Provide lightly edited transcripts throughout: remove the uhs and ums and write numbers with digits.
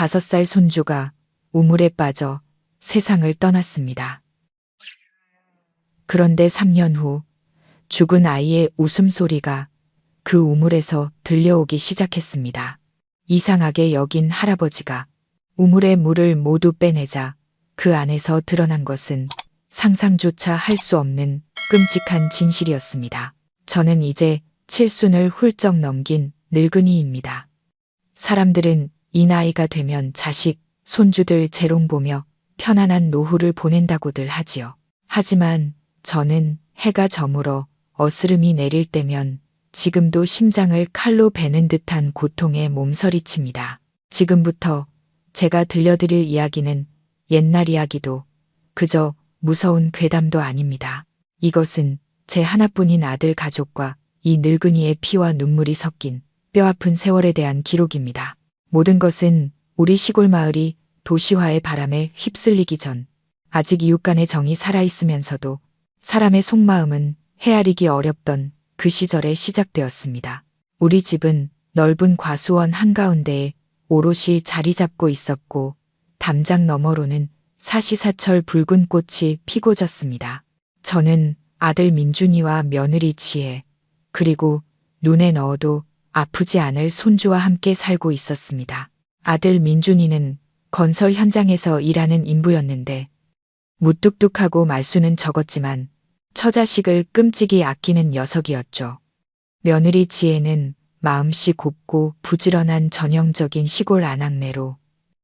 5살 손주가 우물에 빠져 세상을 떠났습니다. 그런데 3년 후 죽은 아이의 웃음소리가 그 우물에서 들려오기 시작했습니다. 이상하게 여긴 할아버지가 우물의 물을 모두 빼내자 그 안에서 드러난 것은 상상조차 할 수 없는 끔찍한 진실이었습니다. 저는 이제 칠순을 훌쩍 넘긴 늙은이입니다. 사람들은 이 나이가 되면 자식, 손주들 재롱 보며 편안한 노후를 보낸다고들 하지요. 하지만 저는 해가 저물어 어스름이 내릴 때면 지금도 심장을 칼로 베는 듯한 고통에 몸서리칩니다. 지금부터 제가 들려드릴 이야기는 옛날 이야기도 그저 무서운 괴담도 아닙니다. 이것은 제 하나뿐인 아들 가족과 이 늙은이의 피와 눈물이 섞인 뼈아픈 세월에 대한 기록입니다. 모든 것은 우리 시골 마을이 도시화의 바람에 휩쓸리기 전 아직 이웃 간의 정이 살아있으면서도 사람의 속마음은 헤아리기 어렵던 그 시절에 시작되었습니다. 우리 집은 넓은 과수원 한가운데에 오롯이 자리 잡고 있었고 담장 너머로는 사시사철 붉은 꽃이 피고 졌습니다. 저는 아들 민준이와 며느리 지혜 그리고 눈에 넣어도 아프지 않을 손주와 함께 살고 있었습니다. 아들 민준이는 건설 현장에서 일하는 인부였는데 무뚝뚝하고 말수는 적었지만 처자식을 끔찍이 아끼는 녀석이었죠. 며느리 지혜는 마음씨 곱고 부지런한 전형적인 시골 아낙네로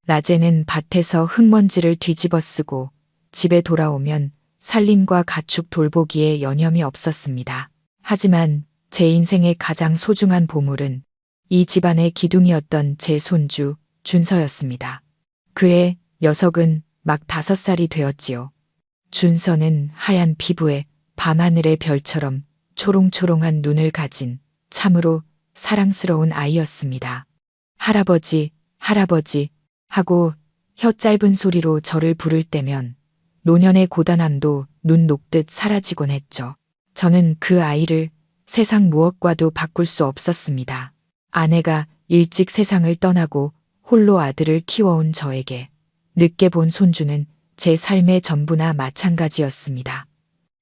낮에는 밭에서 흙먼지를 뒤집어 쓰고 집에 돌아오면 살림과 가축 돌보기에 여념이 없었습니다. 하지만 제 인생의 가장 소중한 보물은 이 집안의 기둥이었던 제 손주 준서였습니다. 그의 녀석은 막 5살이 되었지요. 준서는 하얀 피부에 밤하늘의 별처럼 초롱초롱한 눈을 가진 참으로 사랑스러운 아이였습니다. 할아버지, 할아버지 하고 혀 짧은 소리로 저를 부를 때면 노년의 고단함도 눈 녹듯 사라지곤 했죠. 저는 그 아이를 세상 무엇과도 바꿀 수 없었습니다. 아내가 일찍 세상을 떠나고 홀로 아들을 키워온 저에게 늦게 본 손주는 제 삶의 전부나 마찬가지였습니다.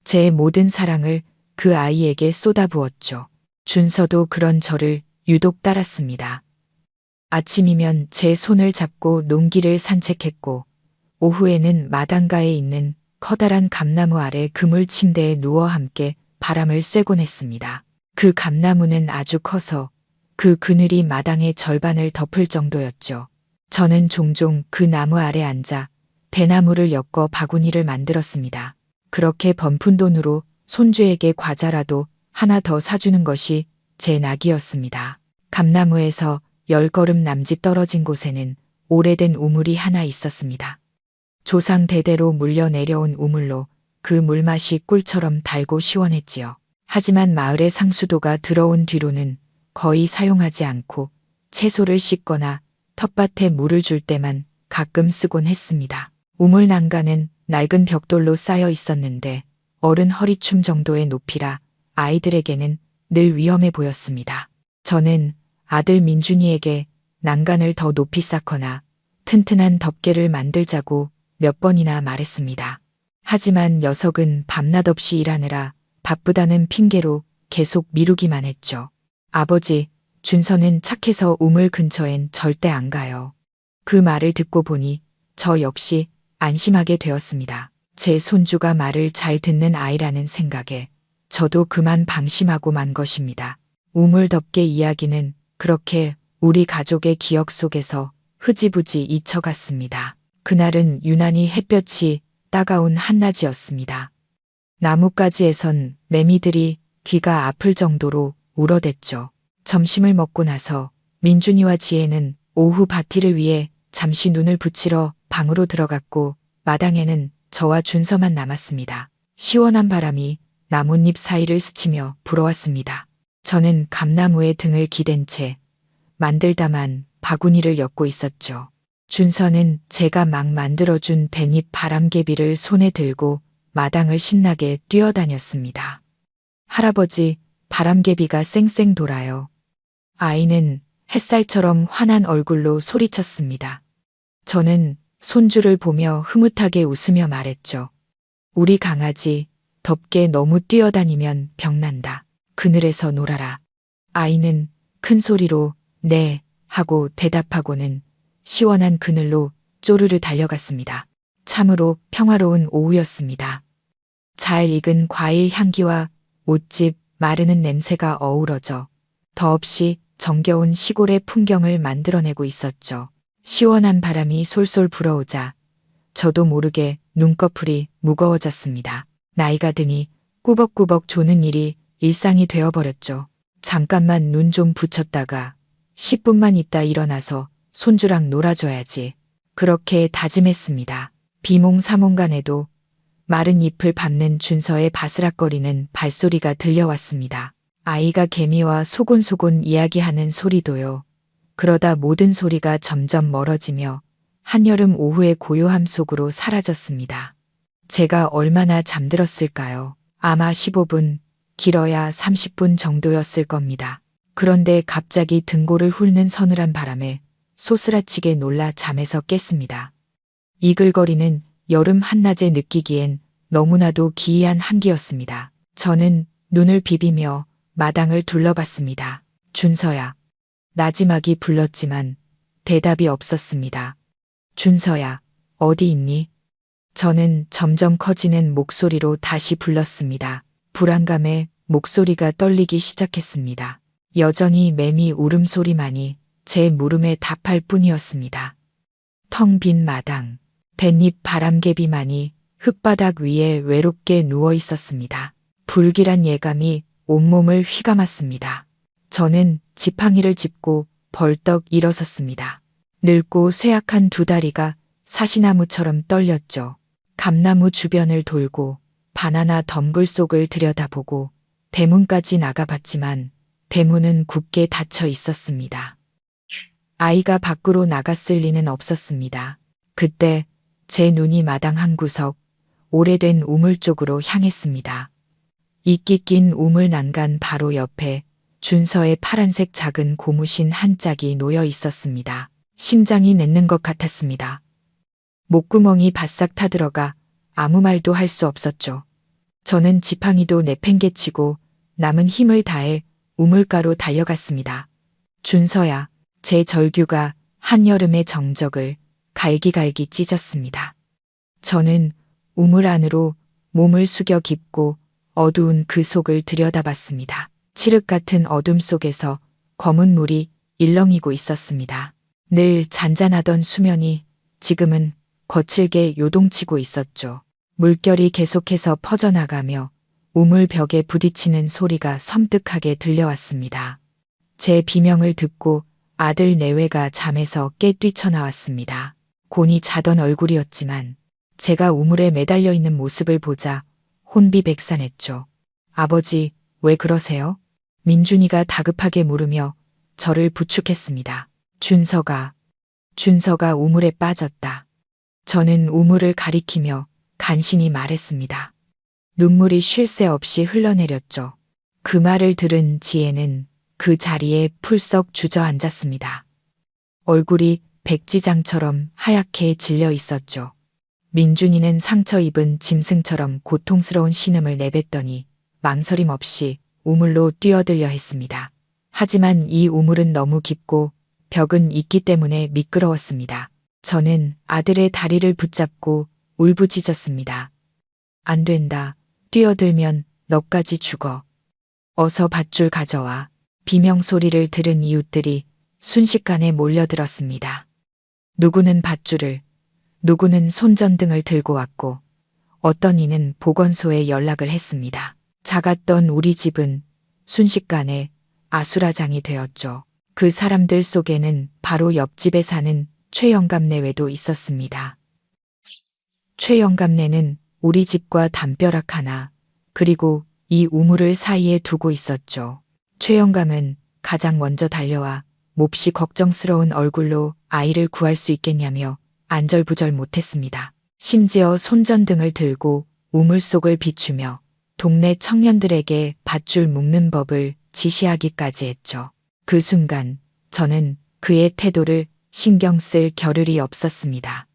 제 모든 사랑을 그 아이에게 쏟아부었죠. 준서도 그런 저를 유독 따랐습니다. 아침이면 제 손을 잡고 농기를 산책했고 오후에는 마당가에 있는 커다란 감나무 아래 그물 침대에 누워 함께 바람을 쐬곤 했습니다. 그 감나무는 아주 커서 그 그늘이 마당의 절반을 덮을 정도였죠. 저는 종종 그 나무 아래 앉아 대나무를 엮어 바구니를 만들었습니다. 그렇게 번푼 돈으로 손주에게 과자라도 하나 더 사주는 것이 제 낙이었습니다. 감나무에서 10걸음 남짓 떨어진 곳에는 오래된 우물이 하나 있었습니다. 조상 대대로 물려 내려온 우물로 그 물맛이 꿀처럼 달고 시원했지요. 하지만 마을의 상수도가 들어온 뒤로는 거의 사용하지 않고 채소를 씻거나 텃밭에 물을 줄 때만 가끔 쓰곤 했습니다. 우물 난간은 낡은 벽돌로 쌓여 있었는데 어른 허리춤 정도의 높이라 아이들에게는 늘 위험해 보였습니다. 저는 아들 민준이에게 난간을 더 높이 쌓거나 튼튼한 덮개를 만들자고 몇 번이나 말했습니다. 하지만 녀석은 밤낮 없이 일하느라 바쁘다는 핑계로 계속 미루기만 했죠. 아버지, 준서는 착해서 우물 근처엔 절대 안 가요. 그 말을 듣고 보니 저 역시 안심하게 되었습니다. 제 손주가 말을 잘 듣는 아이라는 생각에 저도 그만 방심하고 만 것입니다. 우물 덮개 이야기는 그렇게 우리 가족의 기억 속에서 흐지부지 잊혀갔습니다. 그날은 유난히 햇볕이 따가운 한낮이었습니다. 나뭇가지에선 매미들이 귀가 아플 정도로 울어댔죠. 점심을 먹고 나서 민준이와 지혜는 오후 파티를 위해 잠시 눈을 붙이러 방으로 들어갔고 마당에는 저와 준서만 남았습니다. 시원한 바람이 나뭇잎 사이를 스치며 불어왔습니다. 저는 감나무에 등을 기댄 채 만들다만 바구니를 엮고 있었죠. 준서는 제가 막 만들어준 댄잎 바람개비를 손에 들고 마당을 신나게 뛰어다녔습니다. 할아버지, 바람개비가 쌩쌩 돌아요. 아이는 햇살처럼 환한 얼굴로 소리쳤습니다. 저는 손주를 보며 흐뭇하게 웃으며 말했죠. 우리 강아지 덥게 너무 뛰어다니면 병난다. 그늘에서 놀아라. 아이는 큰 소리로 네 하고 대답하고는 시원한 그늘로 쪼르르 달려갔습니다. 참으로 평화로운 오후였습니다. 잘 익은 과일 향기와 옷집 마르는 냄새가 어우러져 더없이 정겨운 시골의 풍경을 만들어내고 있었죠. 시원한 바람이 솔솔 불어오자 저도 모르게 눈꺼풀이 무거워졌습니다. 나이가 드니 꾸벅꾸벅 조는 일이 일상이 되어버렸죠. 잠깐만 눈 좀 붙였다가 10분만 있다 일어나서 손주랑 놀아줘야지. 그렇게 다짐했습니다. 비몽사몽간에도 마른 잎을 밟는 준서의 바스락거리는 발소리가 들려왔습니다. 아이가 개미와 소곤소곤 이야기하는 소리도요. 그러다 모든 소리가 점점 멀어지며 한여름 오후의 고요함 속으로 사라졌습니다. 제가 얼마나 잠들었을까요? 아마 15분, 길어야 30분 정도였을 겁니다. 그런데 갑자기 등골을 훑는 서늘한 바람에 소스라치게 놀라 잠에서 깼습니다. 이글거리는 여름 한낮에 느끼기엔 너무나도 기이한 한기였습니다. 저는 눈을 비비며 마당을 둘러봤습니다. 준서야. 나지막이 불렀지만 대답이 없었습니다. 준서야, 어디 있니? 저는 점점 커지는 목소리로 다시 불렀습니다. 불안감에 목소리가 떨리기 시작했습니다. 여전히 매미 울음소리만이 제 물음에 답할 뿐이었습니다. 텅 빈 마당, 댄잎 바람개비만이 흙바닥 위에 외롭게 누워 있었습니다. 불길한 예감이 온몸을 휘감았습니다. 저는 지팡이를 짚고 벌떡 일어섰습니다. 늙고 쇠약한 두 다리가 사시나무처럼 떨렸죠. 감나무 주변을 돌고 바나나 덤불 속을 들여다보고 대문까지 나가봤지만 대문은 굳게 닫혀 있었습니다. 아이가 밖으로 나갔을 리는 없었습니다. 그때 제 눈이 마당 한 구석, 오래된 우물 쪽으로 향했습니다. 이끼 낀 우물 난간 바로 옆에 준서의 파란색 작은 고무신 한 짝이 놓여 있었습니다. 심장이 냈는 것 같았습니다. 목구멍이 바싹 타들어가 아무 말도 할 수 없었죠. 저는 지팡이도 내팽개치고 남은 힘을 다해 우물가로 달려갔습니다. 준서야, 제 절규가 한여름의 정적을 갈기갈기 찢었습니다. 저는 우물 안으로 몸을 숙여 깊고 어두운 그 속을 들여다봤습니다. 칠흑 같은 어둠 속에서 검은 물이 일렁이고 있었습니다. 늘 잔잔하던 수면이 지금은 거칠게 요동치고 있었죠. 물결이 계속해서 퍼져나가며 우물 벽에 부딪히는 소리가 섬뜩하게 들려왔습니다. 제 비명을 듣고 아들 내외가 잠에서 깨 뛰쳐나왔습니다. 곤히 자던 얼굴이었지만 제가 우물에 매달려 있는 모습을 보자 혼비백산했죠. 아버지, 왜 그러세요? 민준이가 다급하게 물으며 저를 부축했습니다. 준서가 우물에 빠졌다. 저는 우물을 가리키며 간신히 말했습니다. 눈물이 쉴 새 없이 흘러내렸죠. 그 말을 들은 지혜는 그 자리에 풀썩 주저앉았습니다. 얼굴이 백지장처럼 하얗게 질려 있었죠. 민준이는 상처 입은 짐승처럼 고통스러운 신음을 내뱉더니 망설임 없이 우물로 뛰어들려 했습니다. 하지만 이 우물은 너무 깊고 벽은 있기 때문에 미끄러웠습니다. 저는 아들의 다리를 붙잡고 울부짖었습니다. 안 된다. 뛰어들면 너까지 죽어. 어서 밧줄 가져와. 비명 소리를 들은 이웃들이 순식간에 몰려들었습니다. 누구는 밧줄을, 누구는 손전등을 들고 왔고 어떤 이는 보건소에 연락을 했습니다. 작았던 우리 집은 순식간에 아수라장이 되었죠. 그 사람들 속에는 바로 옆집에 사는 최영감내외도 있었습니다. 최영감내는 우리 집과 담벼락 하나, 그리고 이 우물을 사이에 두고 있었죠. 최영감은 가장 먼저 달려와 몹시 걱정스러운 얼굴로 아이를 구할 수 있겠냐며 안절부절 못했습니다. 심지어 손전등을 들고 우물 속을 비추며 동네 청년들에게 밧줄 묶는 법을 지시하기까지 했죠. 그 순간 저는 그의 태도를 신경 쓸 겨를이 없었습니다.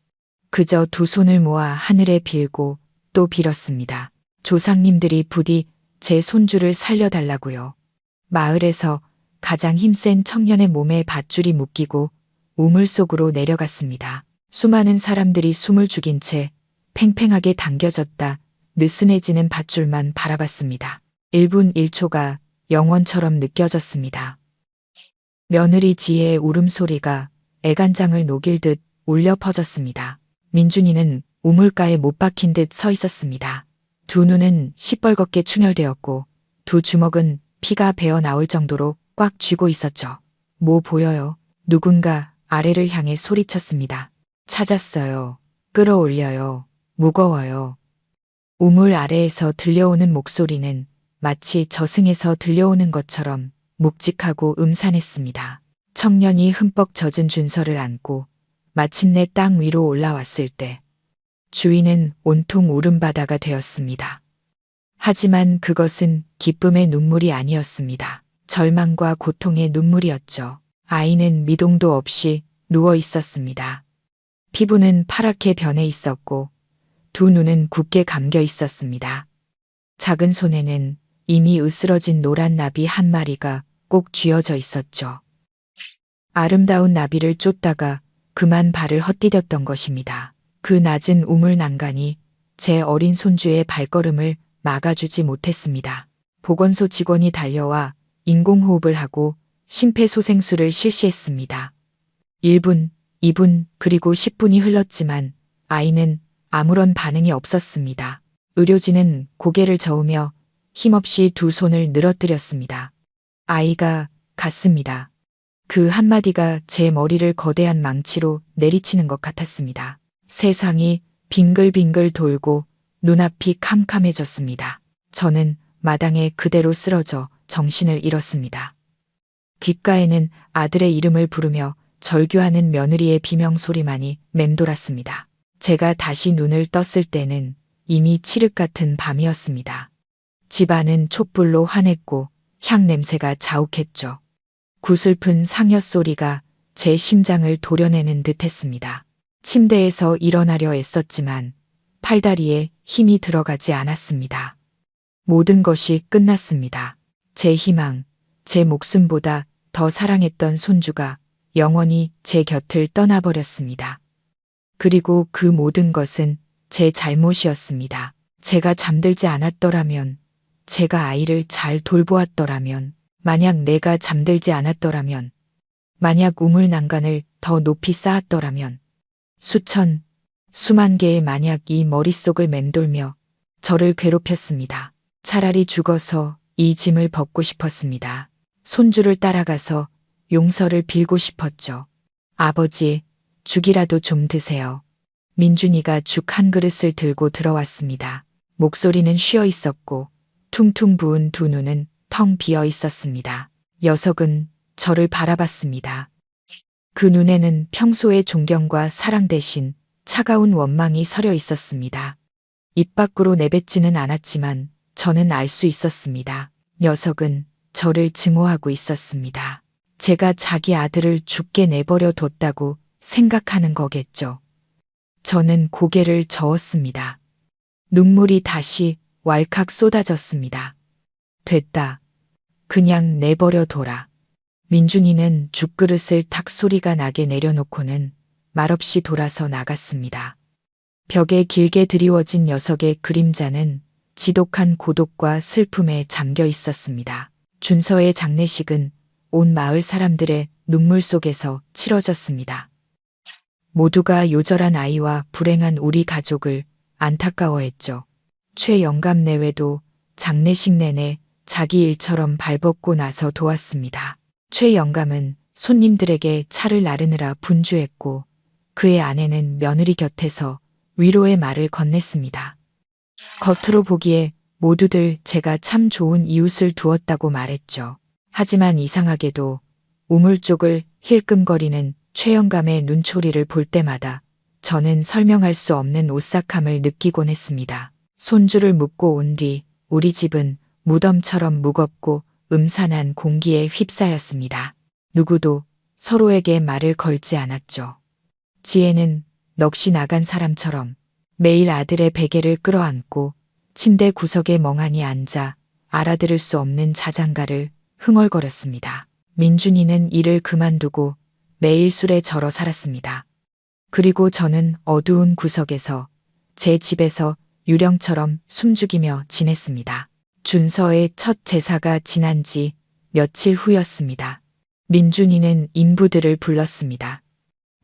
그저 두 손을 모아 하늘에 빌고 또 빌었습니다. 조상님들이 부디 제 손주를 살려달라고요. 마을에서 가장 힘센 청년의 몸에 밧줄이 묶이고 우물 속으로 내려갔습니다. 수많은 사람들이 숨을 죽인 채 팽팽하게 당겨졌다 느슨해지는 밧줄만 바라봤습니다. 1분 1초가 영원처럼 느껴졌습니다. 며느리 지혜의 울음소리가 애간장을 녹일 듯 울려 퍼졌습니다. 민준이는 우물가에 못 박힌 듯 서 있었습니다. 두 눈은 시뻘겋게 충혈되었고 두 주먹은 피가 배어 나올 정도로 꽉 쥐고 있었죠. 뭐 보여요? 누군가 아래를 향해 소리쳤습니다. 찾았어요. 끌어올려요. 무거워요. 우물 아래에서 들려오는 목소리는 마치 저승에서 들려오는 것처럼 묵직하고 음산했습니다. 청년이 흠뻑 젖은 준서를 안고 마침내 땅 위로 올라왔을 때 주위는 온통 울음바다가 되었습니다. 하지만 그것은 기쁨의 눈물이 아니었습니다. 절망과 고통의 눈물이었죠. 아이는 미동도 없이 누워 있었습니다. 피부는 파랗게 변해 있었고 두 눈은 굳게 감겨 있었습니다. 작은 손에는 이미 으스러진 노란 나비 한 마리가 꼭 쥐어져 있었죠. 아름다운 나비를 쫓다가 그만 발을 헛디뎠던 것입니다. 그 낮은 우물 난간이 제 어린 손주의 발걸음을 막아주지 못했습니다. 보건소 직원이 달려와 인공호흡을 하고 심폐소생술을 실시했습니다. 1분, 2분, 그리고 10분이 흘렀지만 아이는 아무런 반응이 없었습니다. 의료진은 고개를 저으며 힘없이 두 손을 늘어뜨렸습니다. 아이가 갔습니다. 그 한마디가 제 머리를 거대한 망치로 내리치는 것 같았습니다. 세상이 빙글빙글 돌고 눈앞이 캄캄해졌습니다. 저는 마당에 그대로 쓰러져 정신을 잃었습니다. 귓가에는 아들의 이름을 부르며 절규하는 며느리의 비명소리만이 맴돌았습니다. 제가 다시 눈을 떴을 때는 이미 칠흑 같은 밤이었습니다. 집안은 촛불로 환했고 향 냄새가 자욱했죠. 구슬픈 상여 소리가 제 심장을 도려내는 듯했습니다. 침대에서 일어나려 애썼지만 팔다리에 힘이 들어가지 않았습니다. 모든 것이 끝났습니다. 제 희망, 제 목숨보다 더 사랑했던 손주가 영원히 제 곁을 떠나버렸습니다. 그리고 그 모든 것은 제 잘못이었습니다. 제가 잠들지 않았더라면, 제가 아이를 잘 돌보았더라면, 만약 내가 잠들지 않았더라면, 만약 우물 난간을 더 높이 쌓았더라면, 수만 개의 만약이 머릿속을 맴돌며 저를 괴롭혔습니다. 차라리 죽어서 이 짐을 벗고 싶었습니다. 손주를 따라가서 용서를 빌고 싶었죠. 아버지, 죽이라도 좀 드세요. 민준이가 죽 한 그릇을 들고 들어왔습니다. 목소리는 쉬어 있었고 퉁퉁 부은 두 눈은 텅 비어 있었습니다. 녀석은 저를 바라봤습니다. 그 눈에는 평소의 존경과 사랑 대신 차가운 원망이 서려 있었습니다. 입 밖으로 내뱉지는 않았지만 저는 알 수 있었습니다. 녀석은 저를 증오하고 있었습니다. 제가 자기 아들을 죽게 내버려 뒀다고 생각하는 거겠죠. 저는 고개를 저었습니다. 눈물이 다시 왈칵 쏟아졌습니다. 됐다. 그냥 내버려 둬라. 민준이는 죽그릇을 탁 소리가 나게 내려놓고는 말없이 돌아서 나갔습니다. 벽에 길게 드리워진 녀석의 그림자는 지독한 고독과 슬픔에 잠겨 있었습니다. 준서의 장례식은 온 마을 사람들의 눈물 속에서 치러졌습니다. 모두가 요절한 아이와 불행한 우리 가족을 안타까워했죠. 최 영감 내외도 장례식 내내 자기 일처럼 발벗고 나서 도왔습니다. 최 영감은 손님들에게 차를 나르느라 분주했고 그의 아내는 며느리 곁에서 위로의 말을 건넸습니다. 겉으로 보기에 모두들 제가 참 좋은 이웃을 두었다고 말했죠. 하지만 이상하게도 우물 쪽을 힐끔거리는 최 영감의 눈초리를 볼 때마다 저는 설명할 수 없는 오싹함을 느끼곤 했습니다. 손주를 묻고 온 뒤 우리 집은 무덤처럼 무겁고 음산한 공기에 휩싸였습니다. 누구도 서로에게 말을 걸지 않았죠. 지혜는 넋이 나간 사람처럼 매일 아들의 베개를 끌어안고 침대 구석에 멍하니 앉아 알아들을 수 없는 자장가를 흥얼거렸습니다. 민준이는 일을 그만두고 매일 술에 절어 살았습니다. 그리고 저는 어두운 구석에서 제 집에서 유령처럼 숨죽이며 지냈습니다. 준서의 첫 제사가 지난 지 며칠 후였습니다. 민준이는 인부들을 불렀습니다.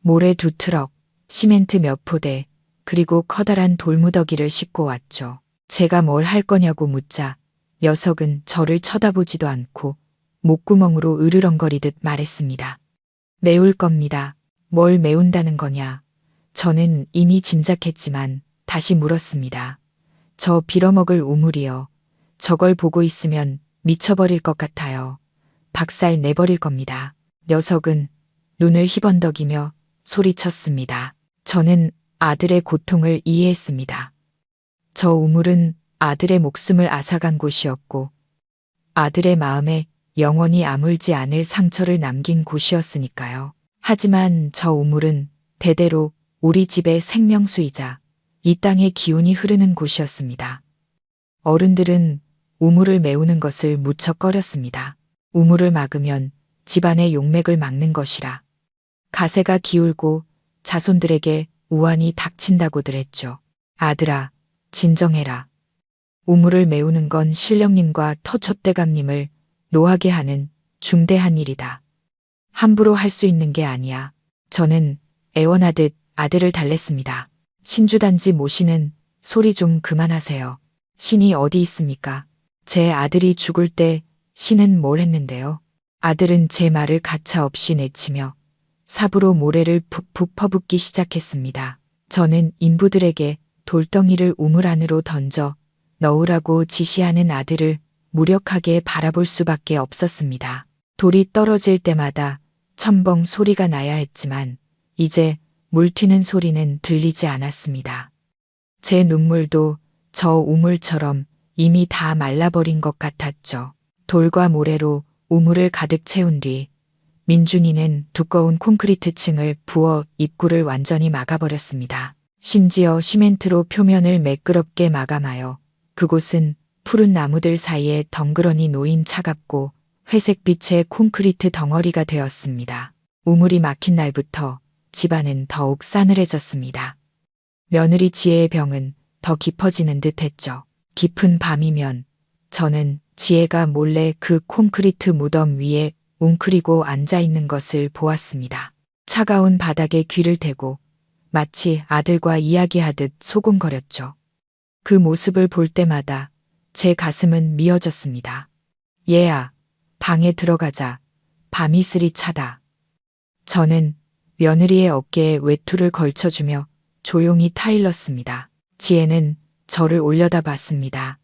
모래 2트럭, 시멘트 몇 포대, 그리고 커다란 돌무더기를 싣고 왔죠. 제가 뭘 할 거냐고 묻자 녀석은 저를 쳐다보지도 않고 목구멍으로 으르렁거리듯 말했습니다. 메울 겁니다. 뭘 메운다는 거냐? 저는 이미 짐작했지만 다시 물었습니다. 저 빌어먹을 우물이요. 저걸 보고 있으면 미쳐버릴 것 같아요. 박살 내버릴 겁니다. 녀석은 눈을 희번덕이며 소리쳤습니다. 저는 아들의 고통을 이해했습니다. 저 우물은 아들의 목숨을 앗아간 곳이었고 아들의 마음에 영원히 아물지 않을 상처를 남긴 곳이었으니까요. 하지만 저 우물은 대대로 우리 집의 생명수이자 이 땅의 기운이 흐르는 곳이었습니다. 어른들은 우물을 메우는 것을 무척 꺼렸습니다. 우물을 막으면 집안의 용맥을 막는 것이라. 가세가 기울고 자손들에게 우환이 닥친다고들 했죠. 아들아, 진정해라. 우물을 메우는 건 신령님과 터줏대감님을 노하게 하는 중대한 일이다. 함부로 할 수 있는 게 아니야. 저는 애원하듯 아들을 달랬습니다. 신주단지 모시는 소리 좀 그만하세요. 신이 어디 있습니까? 제 아들이 죽을 때 신은 뭘 했는데요? 아들은 제 말을 가차없이 내치며 삽으로 모래를 푹푹 퍼붓기 시작했습니다. 저는 인부들에게 돌덩이를 우물 안으로 던져 넣으라고 지시하는 아들을 무력하게 바라볼 수밖에 없었습니다. 돌이 떨어질 때마다 첨벙 소리가 나야 했지만 이제 물 튀는 소리는 들리지 않았습니다. 제 눈물도 저 우물처럼 이미 다 말라버린 것 같았죠. 돌과 모래로 우물을 가득 채운 뒤 민준이는 두꺼운 콘크리트 층을 부어 입구를 완전히 막아버렸습니다. 심지어 시멘트로 표면을 매끄럽게 마감하여 그곳은 푸른 나무들 사이에 덩그러니 놓인 차갑고 회색빛의 콘크리트 덩어리가 되었습니다. 우물이 막힌 날부터 집안은 더욱 싸늘해졌습니다. 며느리 지혜의 병은 더 깊어지는 듯 했죠. 깊은 밤이면 저는 지혜가 몰래 그 콘크리트 무덤 위에 웅크리고 앉아있는 것을 보았습니다. 차가운 바닥에 귀를 대고 마치 아들과 이야기하듯 소곤거렸죠. 그 모습을 볼 때마다 제 가슴은 미어졌습니다. 얘야, 방에 들어가자. 밤이 쓰리 차다. 저는 며느리의 어깨에 외투를 걸쳐주며 조용히 타일렀습니다. 지혜는 저를 올려다 봤습니다.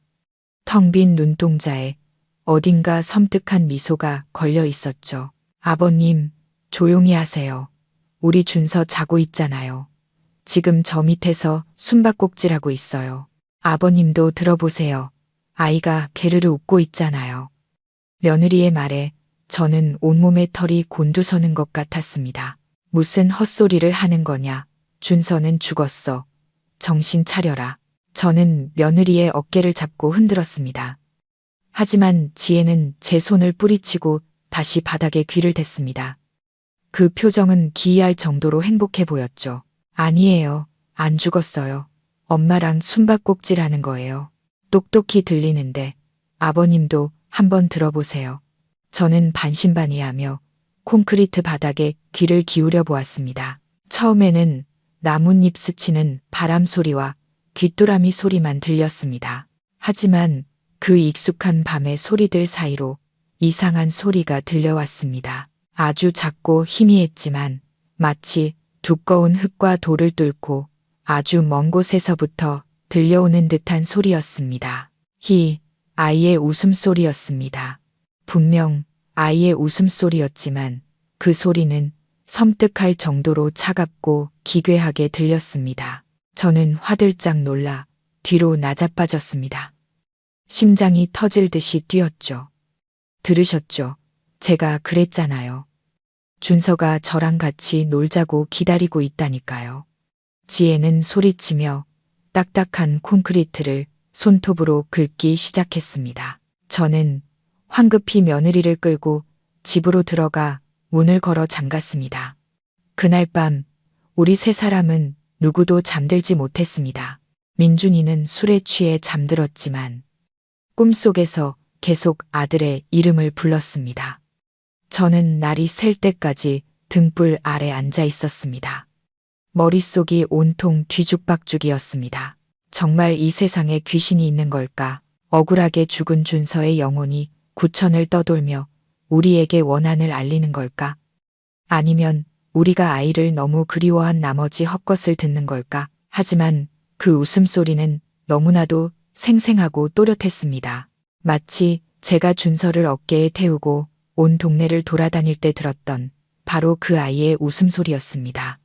텅 빈 눈동자에 어딘가 섬뜩한 미소가 걸려 있었죠. 아버님, 조용히 하세요. 우리 준서 자고 있잖아요. 지금 저 밑에서 숨바꼭질하고 있어요. 아버님도 들어보세요. 아이가 게르르 웃고 있잖아요. 며느리의 말에 저는 온몸의 털이 곤두서는 것 같았습니다. 무슨 헛소리를 하는 거냐. 준서는 죽었어. 정신 차려라. 저는 며느리의 어깨를 잡고 흔들었습니다. 하지만 지혜는 제 손을 뿌리치고 다시 바닥에 귀를 댔습니다. 그 표정은 기이할 정도로 행복해 보였죠. 아니에요. 안 죽었어요. 엄마랑 숨바꼭질 하는 거예요. 똑똑히 들리는데 아버님도 한번 들어보세요. 저는 반신반의하며 콘크리트 바닥에 귀를 기울여 보았습니다. 처음에는 나뭇잎 스치는 바람 소리와 귀뚜라미 소리만 들렸습니다. 하지만 그 익숙한 밤의 소리들 사이로 이상한 소리가 들려왔습니다. 아주 작고 희미했지만 마치 두꺼운 흙과 돌을 뚫고 아주 먼 곳에서부터 들려오는 듯한 소리였습니다. 아이의 웃음소리였습니다. 분명 아이의 웃음소리였지만 그 소리는 섬뜩할 정도로 차갑고 기괴하게 들렸습니다. 저는 화들짝 놀라 뒤로 나자빠졌습니다. 심장이 터질 듯이 뛰었죠. 들으셨죠? 제가 그랬잖아요. 준서가 저랑 같이 놀자고 기다리고 있다니까요. 지혜는 소리치며 딱딱한 콘크리트를 손톱으로 긁기 시작했습니다. 저는 황급히 며느리를 끌고 집으로 들어가 문을 걸어 잠갔습니다. 그날 밤 우리 세 사람은 누구도 잠들지 못했습니다. 민준이는 술에 취해 잠들었지만 꿈속에서 계속 아들의 이름을 불렀습니다. 저는 날이 샐 때까지 등불 아래 앉아 있었습니다. 머릿속이 온통 뒤죽박죽이었습니다. 정말 이 세상에 귀신이 있는 걸까? 억울하게 죽은 준서의 영혼이 구천을 떠돌며 우리에게 원한을 알리는 걸까? 아니면 우리가 아이를 너무 그리워한 나머지 헛것을 듣는 걸까? 하지만 그 웃음소리는 너무나도 생생하고 또렷했습니다. 마치 제가 준서를 어깨에 태우고 온 동네를 돌아다닐 때 들었던 바로 그 아이의 웃음소리였습니다.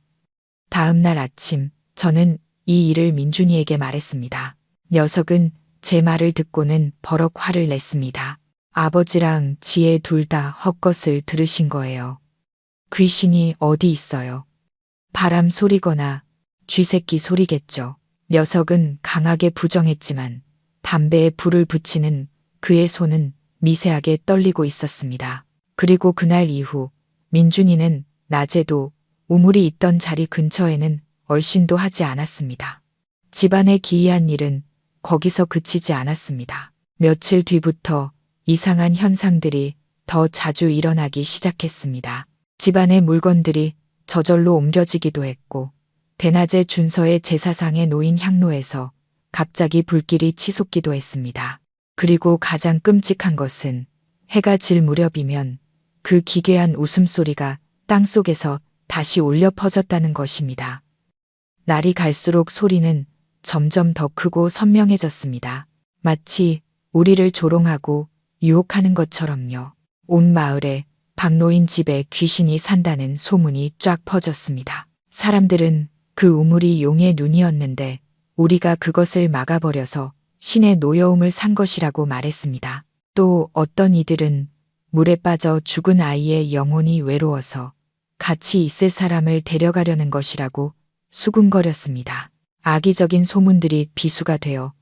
다음 날 아침 저는 이 일을 민준이에게 말했습니다. 녀석은 제 말을 듣고는 버럭 화를 냈습니다. 아버지랑 지혜 둘 다 헛것을 들으신 거예요. 귀신이 어디 있어요? 바람 소리거나 쥐새끼 소리겠죠. 녀석은 강하게 부정했지만 담배에 불을 붙이는 그의 손은 미세하게 떨리고 있었습니다. 그리고 그날 이후 민준이는 낮에도 우물이 있던 자리 근처에는 얼씬도 하지 않았습니다. 집안의 기이한 일은 거기서 그치지 않았습니다. 며칠 뒤부터 이상한 현상들이 더 자주 일어나기 시작했습니다. 집안의 물건들이 저절로 옮겨지기도 했고 대낮에 준서의 제사상에 놓인 향로에서 갑자기 불길이 치솟기도 했습니다. 그리고 가장 끔찍한 것은 해가 질 무렵이면 그 기괴한 웃음소리가 땅속에서 다시 울려 퍼졌다는 것입니다. 날이 갈수록 소리는 점점 더 크고 선명해졌습니다. 마치 우리를 조롱하고 유혹하는 것처럼요. 온 마을에 박노인 집에 귀신이 산다는 소문이 쫙 퍼졌습니다. 사람들은 그 우물이 용의 눈이었는데 우리가 그것을 막아버려서 신의 노여움을 산 것이라고 말했습니다. 또 어떤 이들은 물에 빠져 죽은 아이의 영혼이 외로워서 같이 있을 사람을 데려가려는 것이라고 수군거렸습니다. 악의적인 소문들이 비수가 되어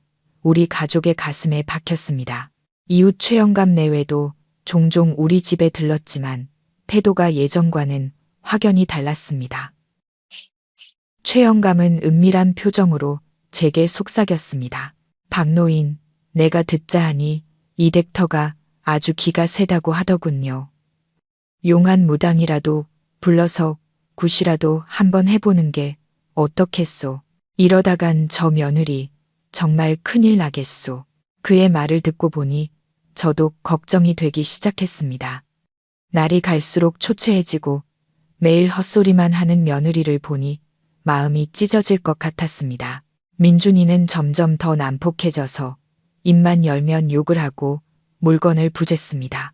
우리 가족의 가슴에 박혔습니다. 이웃 최영감 내외도 종종 우리 집에 들렀지만 태도가 예전과는 확연히 달랐습니다. 최영감은 은밀한 표정으로 제게 속삭였습니다. 박노인, 내가 듣자 하니 이 덱터가 아주 기가 세다고 하더군요. 용한 무당이라도 불러서 굿이라도 한번 해보는 게 어떻겠소. 이러다간 저 며느리 정말 큰일 나겠소. 그의 말을 듣고 보니 저도 걱정이 되기 시작했습니다. 날이 갈수록 초췌해지고 매일 헛소리만 하는 며느리를 보니 마음이 찢어질 것 같았습니다. 민준이는 점점 더 난폭해져서 입만 열면 욕을 하고 물건을 부쉈습니다.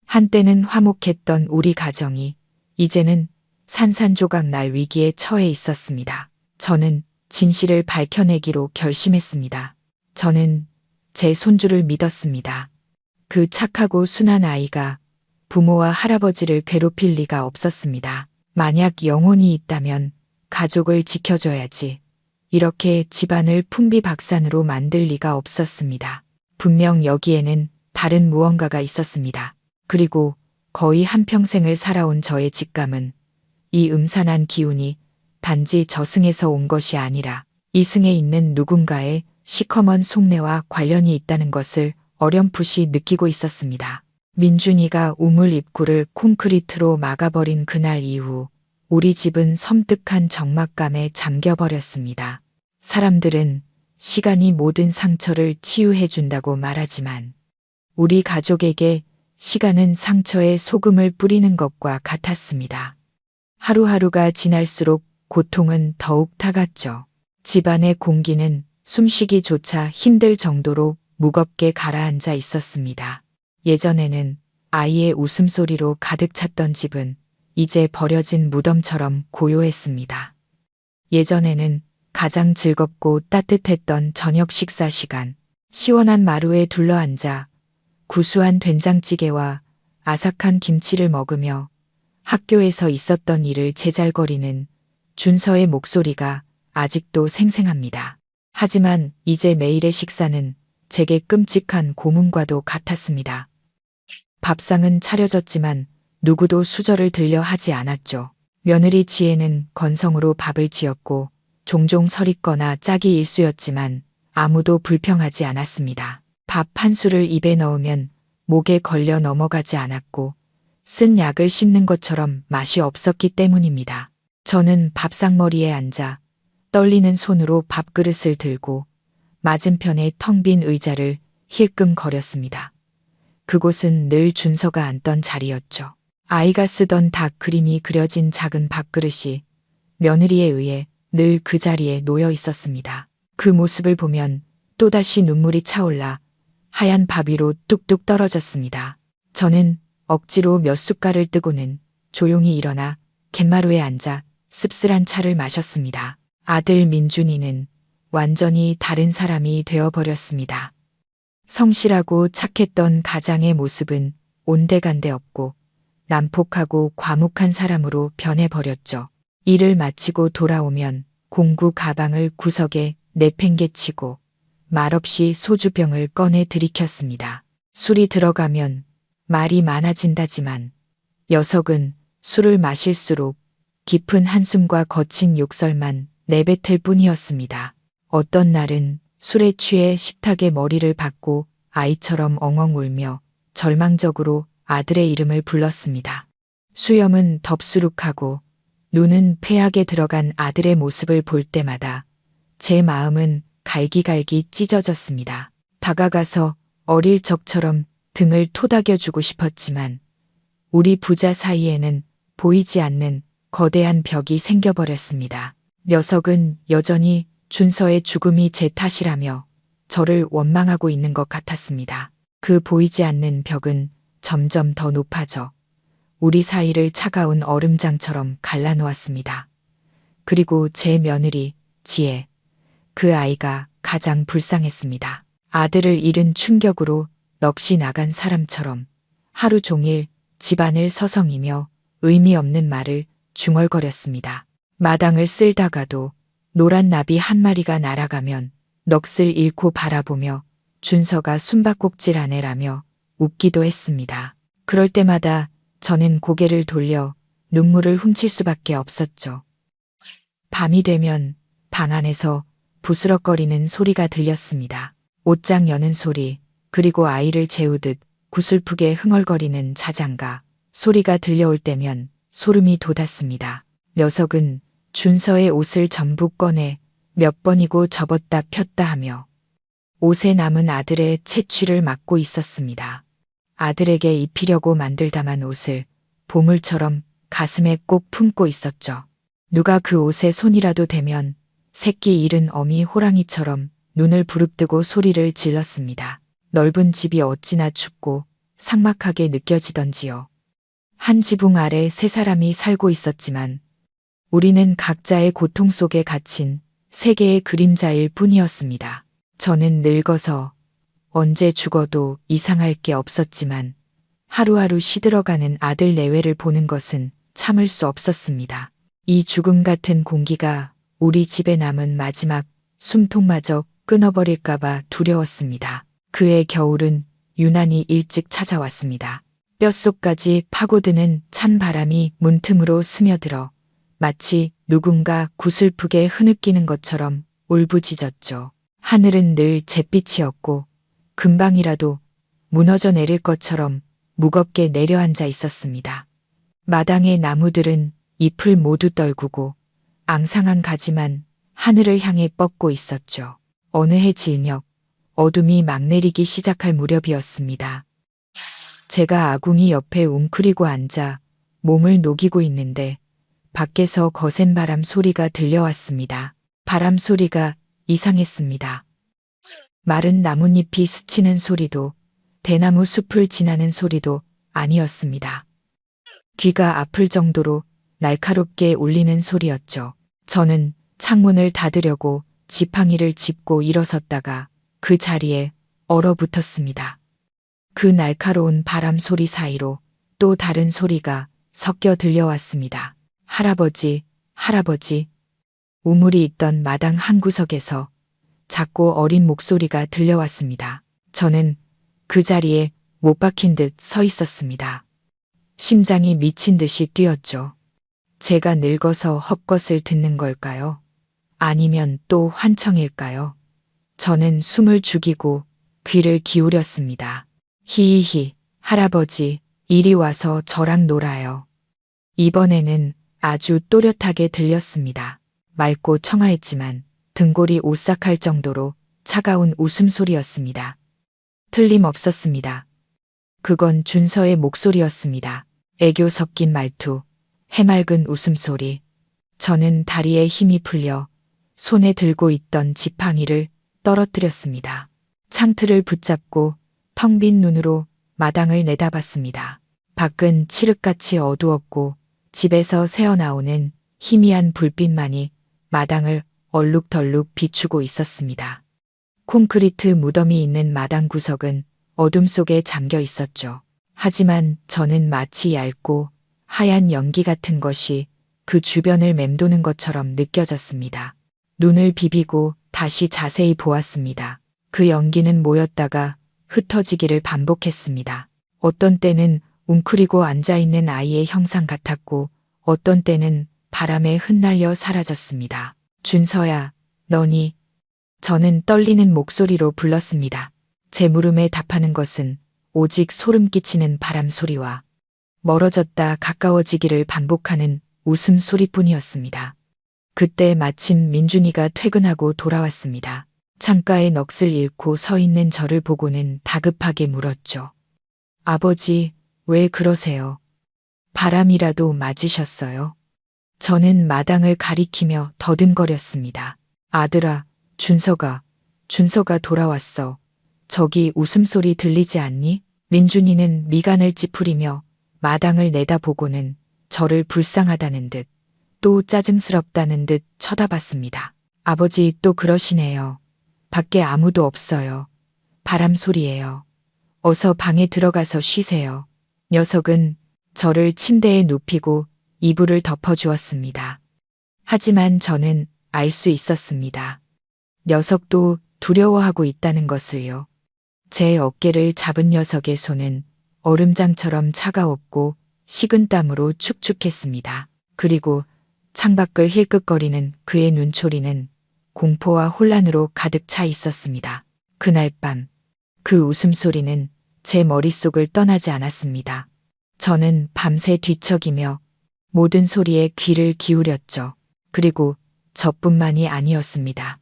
한때는 화목했던 우리 가정이 이제는 산산조각 날 위기에 처해 있었습니다. 저는 진실을 밝혀내기로 결심했습니다. 저는 제 손주를 믿었습니다. 그 착하고 순한 아이가 부모와 할아버지를 괴롭힐 리가 없었습니다. 만약 영혼이 있다면 가족을 지켜줘야지. 이렇게 집안을 풍비박산으로 만들 리가 없었습니다. 분명 여기에는 다른 무언가가 있었습니다. 그리고 거의 한평생을 살아온 저의 직감은 이 음산한 기운이 단지 저승에서 온 것이 아니라 이승에 있는 누군가의 시커먼 속내와 관련이 있다는 것을 어렴풋이 느끼고 있었습니다. 민준이가 우물 입구를 콘크리트로 막아버린 그날 이후 우리 집은 섬뜩한 적막감에 잠겨버렸습니다. 사람들은 시간이 모든 상처를 치유해준다고 말하지만 우리 가족에게 시간은 상처에 소금을 뿌리는 것과 같았습니다. 하루하루가 지날수록 고통은 더욱 타갔죠. 집안의 공기는 숨쉬기조차 힘들 정도로 무겁게 가라앉아 있었습니다. 예전에는 아이의 웃음소리로 가득 찼던 집은 이제 버려진 무덤처럼 고요했습니다. 예전에는 가장 즐겁고 따뜻했던 저녁 식사 시간, 시원한 마루에 둘러앉아 구수한 된장찌개와 아삭한 김치를 먹으며 학교에서 있었던 일을 제잘거리는 준서의 목소리가 아직도 생생합니다. 하지만 이제 매일의 식사는 제게 끔찍한 고문과도 같았습니다. 밥상은 차려졌지만 누구도 수저를 들려 하지 않았죠. 며느리 지혜는 건성으로 밥을 지었고 종종 서리거나 짝이 일쑤였지만 아무도 불평하지 않았습니다. 밥 한 술을 입에 넣으면 목에 걸려 넘어가지 않았고 쓴 약을 씹는 것처럼 맛이 없었기 때문입니다. 저는 밥상머리에 앉아 떨리는 손으로 밥그릇을 들고 맞은편에 텅 빈 의자를 힐끔거렸습니다. 그곳은 늘 준서가 앉던 자리였죠. 아이가 쓰던 닭 그림이 그려진 작은 밥그릇이 며느리에 의해 늘 그 자리에 놓여 있었습니다. 그 모습을 보면 또다시 눈물이 차올라 하얀 밥 위로 뚝뚝 떨어졌습니다. 저는 억지로 몇 숟갈을 뜨고는 조용히 일어나 갯마루에 앉아 씁쓸한 차를 마셨습니다. 아들 민준이는 완전히 다른 사람이 되어버렸습니다. 성실하고 착했던 가장의 모습은 온데간데 없고 난폭하고 과묵한 사람으로 변해버렸죠. 일을 마치고 돌아오면 공구 가방을 구석에 내팽개치고 말없이 소주병을 꺼내 들이켰습니다. 술이 들어가면 말이 많아진다지만 녀석은 술을 마실수록 깊은 한숨과 거친 욕설만 내뱉을 뿐이었습니다. 어떤 날은 술에 취해 식탁에 머리를 박고 아이처럼 엉엉 울며 절망적으로 아들의 이름을 불렀습니다. 수염은 덥수룩하고 눈은 폐하게 들어간 아들의 모습을 볼 때마다 제 마음은 갈기갈기 찢어졌습니다. 다가가서 어릴 적처럼 등을 토닥여주고 싶었지만 우리 부자 사이에는 보이지 않는 거대한 벽이 생겨버렸습니다. 녀석은 여전히 준서의 죽음이 제 탓이라며 저를 원망하고 있는 것 같았습니다. 그 보이지 않는 벽은 점점 더 높아져 우리 사이를 차가운 얼음장처럼 갈라놓았습니다. 그리고 제 며느리 지혜, 그 아이가 가장 불쌍했습니다. 아들을 잃은 충격으로 넋이 나간 사람처럼 하루 종일 집안을 서성이며 의미 없는 말을 중얼거렸습니다. 마당을 쓸다가도 노란 나비 한 마리가 날아가면 넋을 잃고 바라보며 준서가 숨바꼭질하네라며 웃기도 했습니다. 그럴 때마다 저는 고개를 돌려 눈물을 훔칠 수밖에 없었죠. 밤이 되면 방 안에서 부스럭거리는 소리가 들렸습니다. 옷장 여는 소리, 그리고 아이를 재우듯 구슬프게 흥얼거리는 자장가 소리가 들려올 때면 소름이 돋았습니다. 녀석은 준서의 옷을 전부 꺼내 몇 번이고 접었다 폈다 하며 옷에 남은 아들의 채취를 막고 있었습니다. 아들에게 입히려고 만들다만 옷을 보물처럼 가슴에 꼭 품고 있었죠. 누가 그 옷에 손이라도 대면 새끼 잃은 어미 호랑이처럼 눈을 부릅뜨고 소리를 질렀습니다. 넓은 집이 어찌나 춥고 삭막하게 느껴지던지요. 한 지붕 아래 세 사람이 살고 있었지만 우리는 각자의 고통 속에 갇힌 세계의 그림자일 뿐이었습니다. 저는 늙어서 언제 죽어도 이상할 게 없었지만 하루하루 시들어가는 아들 내외를 보는 것은 참을 수 없었습니다. 이 죽음 같은 공기가 우리 집에 남은 마지막 숨통마저 끊어버릴까봐 두려웠습니다. 그해 겨울은 유난히 일찍 찾아왔습니다. 뼛속까지 파고드는 찬 바람이 문틈으로 스며들어 마치 누군가 구슬프게 흐느끼는 것처럼 울부짖었죠. 하늘은 늘 잿빛이었고 금방이라도 무너져 내릴 것처럼 무겁게 내려앉아 있었습니다. 마당의 나무들은 잎을 모두 떨구고 앙상한 가지만 하늘을 향해 뻗고 있었죠. 어느 해 질녘 어둠이 막 내리기 시작할 무렵이었습니다. 제가 아궁이 옆에 웅크리고 앉아 몸을 녹이고 있는데 밖에서 거센 바람 소리가 들려왔습니다. 바람 소리가 이상했습니다. 마른 나뭇잎이 스치는 소리도 대나무 숲을 지나는 소리도 아니었습니다. 귀가 아플 정도로 날카롭게 울리는 소리였죠. 저는 창문을 닫으려고 지팡이를 짚고 일어섰다가 그 자리에 얼어붙었습니다. 그 날카로운 바람 소리 사이로 또 다른 소리가 섞여 들려왔습니다. 할아버지, 할아버지. 우물이 있던 마당 한구석에서 작고 어린 목소리가 들려왔습니다. 저는 그 자리에 못 박힌 듯 서 있었습니다. 심장이 미친 듯이 뛰었죠. 제가 늙어서 헛것을 듣는 걸까요? 아니면 또 환청일까요? 저는 숨을 죽이고 귀를 기울였습니다. 히히히, 할아버지, 이리 와서 저랑 놀아요. 이번에는 아주 또렷하게 들렸습니다. 맑고 청아했지만 등골이 오싹할 정도로 차가운 웃음소리였습니다. 틀림없었습니다. 그건 준서의 목소리였습니다. 애교 섞인 말투, 해맑은 웃음소리. 저는 다리에 힘이 풀려 손에 들고 있던 지팡이를 떨어뜨렸습니다. 창틀을 붙잡고 텅 빈 눈으로 마당을 내다봤습니다. 밖은 칠흑같이 어두웠고 집에서 새어나오는 희미한 불빛만이 마당을 얼룩덜룩 비추고 있었습니다. 콘크리트 무덤이 있는 마당 구석은 어둠 속에 잠겨 있었죠. 하지만 저는 마치 얇고 하얀 연기 같은 것이 그 주변을 맴도는 것처럼 느껴졌습니다. 눈을 비비고 다시 자세히 보았습니다. 그 연기는 모였다가 흩어지기를 반복했습니다. 어떤 때는 웅크리고 앉아있는 아이의 형상 같았고 어떤 때는 바람에 흩날려 사라졌습니다. 준서야, 너니? 저는 떨리는 목소리로 불렀습니다. 제 물음에 답하는 것은 오직 소름 끼치는 바람 소리와 멀어졌다 가까워지기를 반복하는 웃음소리뿐이었습니다. 그때 마침 민준이가 퇴근하고 돌아왔습니다. 창가에 넋을 잃고 서 있는 저를 보고는 다급하게 물었죠. 아버지, 왜 그러세요? 바람이라도 맞으셨어요? 저는 마당을 가리키며 더듬거렸습니다. 아들아, 준서가 돌아왔어. 저기 웃음소리 들리지 않니? 민준이는 미간을 찌푸리며 마당을 내다보고는 저를 불쌍하다는 듯 또 짜증스럽다는 듯 쳐다봤습니다. 아버지 또 그러시네요. 밖에 아무도 없어요. 바람 소리예요. 어서 방에 들어가서 쉬세요. 녀석은 저를 침대에 눕히고 이불을 덮어주었습니다. 하지만 저는 알 수 있었습니다. 녀석도 두려워하고 있다는 것을요. 제 어깨를 잡은 녀석의 손은 얼음장처럼 차가웠고 식은 땀으로 축축했습니다. 그리고 창밖을 힐끗거리는 그의 눈초리는 공포와 혼란으로 가득 차 있었습니다. 그날 밤, 그 웃음소리는 제 머릿속을 떠나지 않았습니다. 저는 밤새 뒤척이며 모든 소리에 귀를 기울였죠. 그리고 저뿐만이 아니었습니다.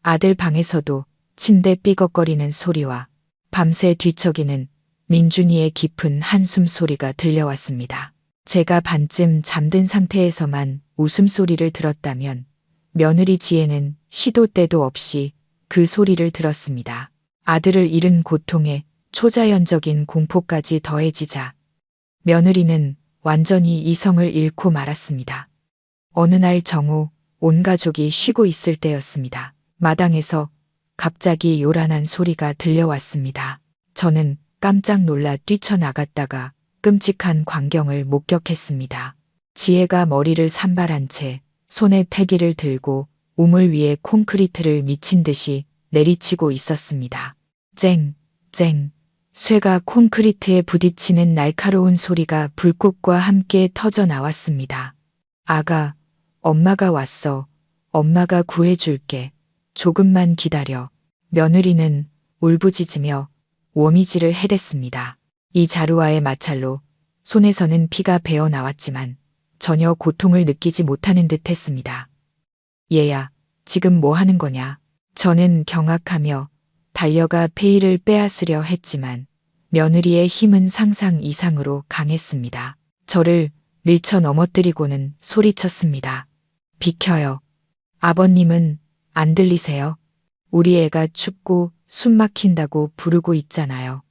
아들 방에서도 침대 삐걱거리는 소리와 밤새 뒤척이는 민준이의 깊은 한숨 소리가 들려왔습니다. 제가 반쯤 잠든 상태에서만 웃음소리를 들었다면 며느리 지혜는 시도 때도 없이 그 소리를 들었습니다. 아들을 잃은 고통에 초자연적인 공포까지 더해지자 며느리는 완전히 이성을 잃고 말았습니다. 어느 날 정오 온 가족이 쉬고 있을 때였습니다. 마당에서 갑자기 요란한 소리가 들려왔습니다. 저는 깜짝 놀라 뛰쳐나갔다가 끔찍한 광경을 목격했습니다. 지혜가 머리를 산발한 채 손에 태기를 들고 우물 위에 콘크리트를 미친 듯이 내리치고 있었습니다. 쨍, 쨍. 쇠가 콘크리트에 부딪히는 날카로운 소리가 불꽃과 함께 터져 나왔습니다. 아가, 엄마가 왔어. 엄마가 구해줄게. 조금만 기다려. 며느리는 울부짖으며 워미질을 해댔습니다. 이 자루와의 마찰로 손에서는 피가 배어 나왔지만 전혀 고통을 느끼지 못하는 듯 했습니다. 얘야, 지금 뭐 하는 거냐? 저는 경악하며 달려가 페이를 빼앗으려 했지만 며느리의 힘은 상상 이상으로 강했습니다. 저를 밀쳐 넘어뜨리고는 소리쳤습니다. 비켜요. 아버님은 안 들리세요? 우리 애가 춥고 숨 막힌다고 부르고 있잖아요.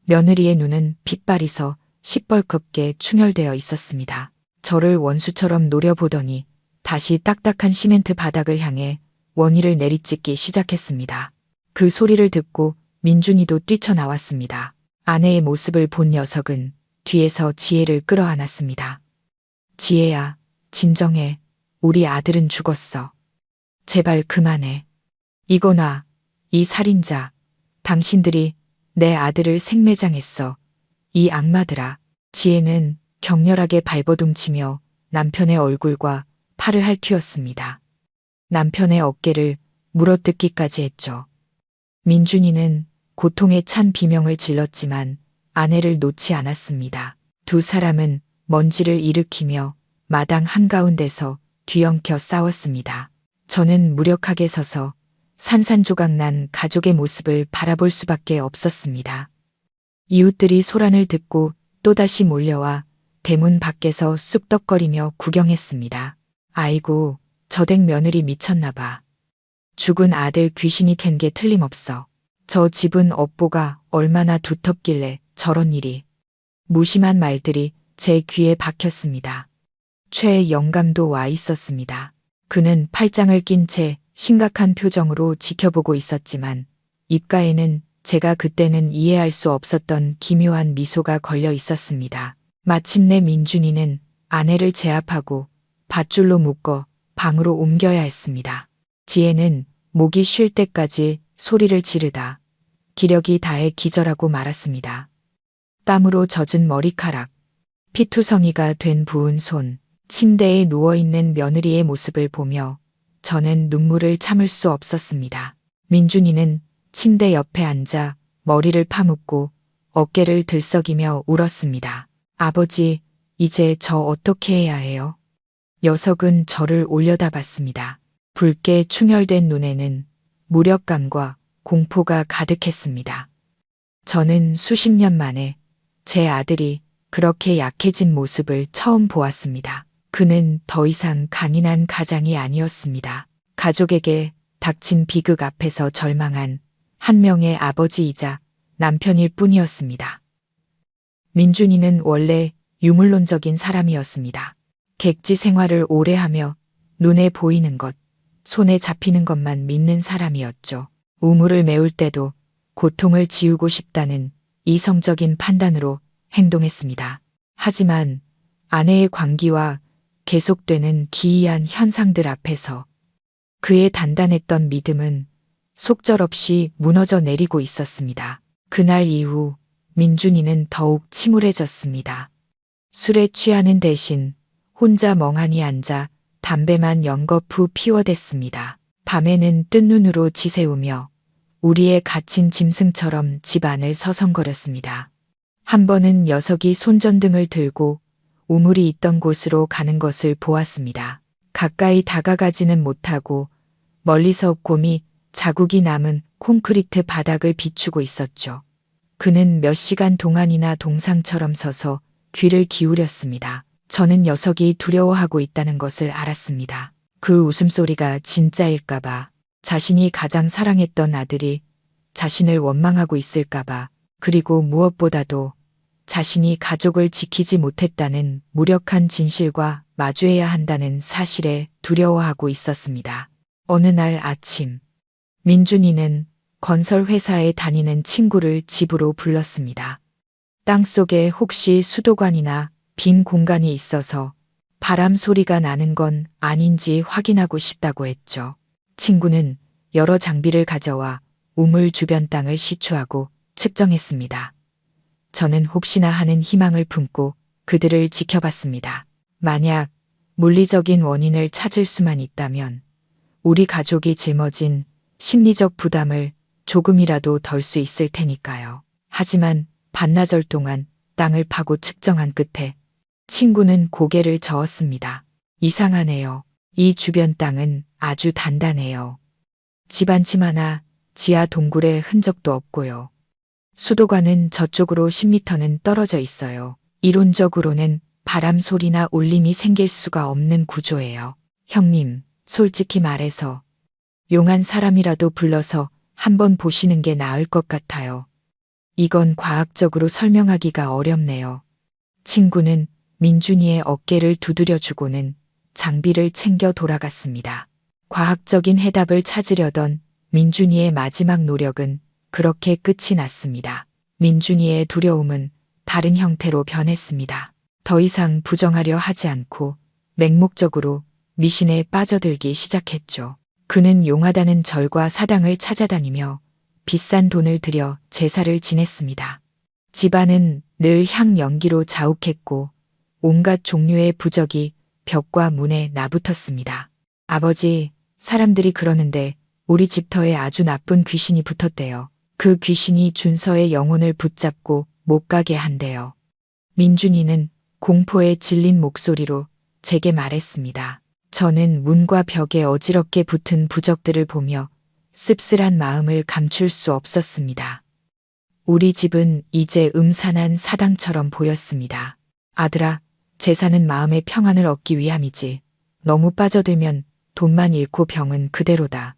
며느리의 눈은 핏발이서 시뻘겋게 충혈되어 있었습니다. 저를 원수처럼 노려보더니 다시 딱딱한 시멘트 바닥을 향해 원위를 내리찍기 시작했습니다. 그 소리를 듣고 민준이도 뛰쳐나왔습니다. 아내의 모습을 본 녀석은 뒤에서 지혜를 끌어안았습니다. 지혜야, 진정해. 우리 아들은 죽었어. 제발 그만해. 이거 놔. 이 살인자. 당신들이 내 아들을 생매장했어. 이 악마들아. 지혜는 격렬하게 발버둥치며 남편의 얼굴과 팔을 핥히었습니다. 남편의 어깨를 물어뜯기까지 했죠. 민준이는 고통에 찬 비명을 질렀지만 아내를 놓지 않았습니다. 두 사람은 먼지를 일으키며 마당 한가운데서 뒤엉켜 싸웠습니다. 저는 무력하게 서서 산산조각난 가족의 모습을 바라볼 수밖에 없었습니다. 이웃들이 소란을 듣고 또다시 몰려와 대문 밖에서 쑥덕거리며 구경했습니다. 아이고, 저댁 며느리 미쳤나 봐. 죽은 아들 귀신이 캔 게 틀림없어. 저 집은 업보가 얼마나 두텁길래 저런 일이. 무심한 말들이 제 귀에 박혔습니다. 최 영감도 와 있었습니다. 그는 팔짱을 낀 채 심각한 표정으로 지켜보고 있었지만 입가에는 제가 그때는 이해할 수 없었던 기묘한 미소가 걸려 있었습니다. 마침내 민준이는 아내를 제압하고 밧줄로 묶어 방으로 옮겨야 했습니다. 지혜는 목이 쉴 때까지 소리를 지르다 기력이 다해 기절하고 말았습니다. 땀으로 젖은 머리카락, 피투성이가 된 부은 손, 침대에 누워있는 며느리의 모습을 보며 저는 눈물을 참을 수 없었습니다. 민준이는 침대 옆에 앉아 머리를 파묻고 어깨를 들썩이며 울었습니다. 아버지, 이제 저 어떻게 해야 해요? 녀석은 저를 올려다봤습니다. 붉게 충혈된 눈에는 무력감과 공포가 가득했습니다. 저는 수십 년 만에 제 아들이 그렇게 약해진 모습을 처음 보았습니다. 그는 더 이상 강인한 가장이 아니었습니다. 가족에게 닥친 비극 앞에서 절망한 한 명의 아버지이자 남편일 뿐이었습니다. 민준이는 원래 유물론적인 사람이었습니다. 객지 생활을 오래 하며 눈에 보이는 것, 손에 잡히는 것만 믿는 사람이었죠. 우물을 메울 때도 고통을 지우고 싶다는 이성적인 판단으로 행동했습니다. 하지만 아내의 광기와 계속되는 기이한 현상들 앞에서 그의 단단했던 믿음은 속절없이 무너져 내리고 있었습니다. 그날 이후 민준이는 더욱 침울해졌습니다. 술에 취하는 대신 혼자 멍하니 앉아 담배만 연거푸 피워댔습니다. 밤에는 뜬 눈으로 지새우며 우리의 갇힌 짐승처럼 집 안을 서성거렸습니다. 한 번은 녀석이 손전등을 들고 우물이 있던 곳으로 가는 것을 보았습니다. 가까이 다가가지는 못하고 멀리서 곰이 자국이 남은 콘크리트 바닥을 비추고 있었죠. 그는 몇 시간 동안이나 동상처럼 서서 귀를 기울였습니다. 저는 녀석이 두려워하고 있다는 것을 알았습니다. 그 웃음소리가 진짜일까봐, 자신이 가장 사랑했던 아들이 자신을 원망하고 있을까봐, 그리고 무엇보다도 자신이 가족을 지키지 못했다는 무력한 진실과 마주해야 한다는 사실에 두려워하고 있었습니다. 어느 날 아침, 민준이는 건설회사에 다니는 친구를 집으로 불렀습니다. 땅속에 혹시 수도관이나 빈 공간이 있어서 바람 소리가 나는 건 아닌지 확인하고 싶다고 했죠. 친구는 여러 장비를 가져와 우물 주변 땅을 시추하고 측정했습니다. 저는 혹시나 하는 희망을 품고 그들을 지켜봤습니다. 만약 물리적인 원인을 찾을 수만 있다면 우리 가족이 짊어진 심리적 부담을 조금이라도 덜 수 있을 테니까요. 하지만 반나절 동안 땅을 파고 측정한 끝에 친구는 고개를 저었습니다. 이상하네요. 이 주변 땅은 아주 단단해요. 집 한 침 하나 지하 동굴의 흔적도 없고요. 수도관은 저쪽으로 10m는 떨어져 있어요. 이론적으로는 바람 소리나 울림이 생길 수가 없는 구조예요. 형님, 솔직히 말해서 용한 사람이라도 불러서 한번 보시는 게 나을 것 같아요. 이건 과학적으로 설명하기가 어렵네요. 친구는 민준이의 어깨를 두드려주고는 장비를 챙겨 돌아갔습니다. 과학적인 해답을 찾으려던 민준이의 마지막 노력은 그렇게 끝이 났습니다. 민준이의 두려움은 다른 형태로 변했습니다. 더 이상 부정하려 하지 않고 맹목적으로 미신에 빠져들기 시작했죠. 그는 용하다는 절과 사당을 찾아다니며 비싼 돈을 들여 제사를 지냈습니다. 집안은 늘 향 연기로 자욱했고 온갖 종류의 부적이 벽과 문에 나붙었습니다. 아버지, 사람들이 그러는데 우리 집터에 아주 나쁜 귀신이 붙었대요. 그 귀신이 준서의 영혼을 붙잡고 못 가게 한대요. 민준이는 공포에 질린 목소리로 제게 말했습니다. 저는 문과 벽에 어지럽게 붙은 부적들을 보며 씁쓸한 마음을 감출 수 없었습니다. 우리 집은 이제 음산한 사당처럼 보였습니다. 아들아, 제사는 마음의 평안을 얻기 위함이지. 너무 빠져들면 돈만 잃고 병은 그대로다.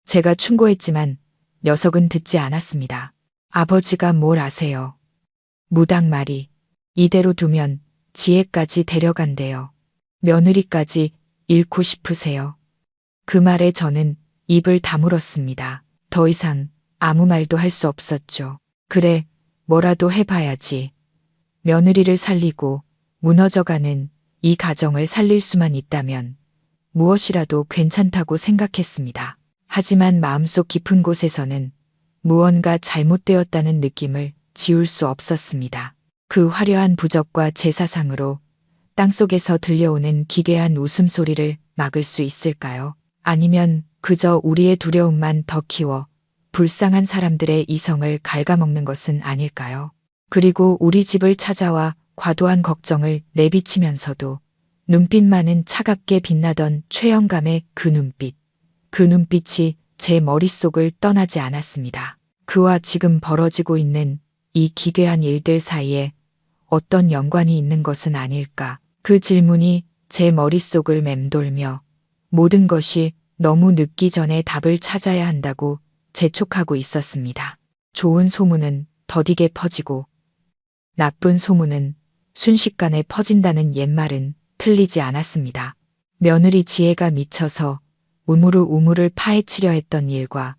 제가 충고했지만 녀석은 듣지 않았습니다. 아버지가 뭘 아세요? 무당말이 이대로 두면 지혜까지 데려간대요. 며느리까지 잃고 싶으세요. 그 말에 저는 입을 다물었습니다. 더 이상 아무 말도 할 수 없었죠. 그래, 뭐라도 해봐야지. 며느리를 살리고 무너져가는 이 가정을 살릴 수만 있다면 무엇이라도 괜찮다고 생각했습니다. 하지만 마음속 깊은 곳에서는 무언가 잘못되었다는 느낌을 지울 수 없었습니다. 그 화려한 부적과 제사상으로 땅속에서 들려오는 기괴한 웃음소리를 막을 수 있을까요? 아니면 그저 우리의 두려움만 더 키워 불쌍한 사람들의 이성을 갉아먹는 것은 아닐까요? 그리고 우리 집을 찾아와 과도한 걱정을 내비치면서도 눈빛만은 차갑게 빛나던 최영감의 그 눈빛. 그 눈빛이 제 머릿속을 떠나지 않았습니다. 그와 지금 벌어지고 있는 이 기괴한 일들 사이에 어떤 연관이 있는 것은 아닐까. 그 질문이 제 머릿속을 맴돌며 모든 것이 너무 늦기 전에 답을 찾아야 한다고 재촉하고 있었습니다. 좋은 소문은 더디게 퍼지고 나쁜 소문은 순식간에 퍼진다는 옛말은 틀리지 않았습니다. 며느리 지혜가 미쳐서 우물을 파헤치려 했던 일과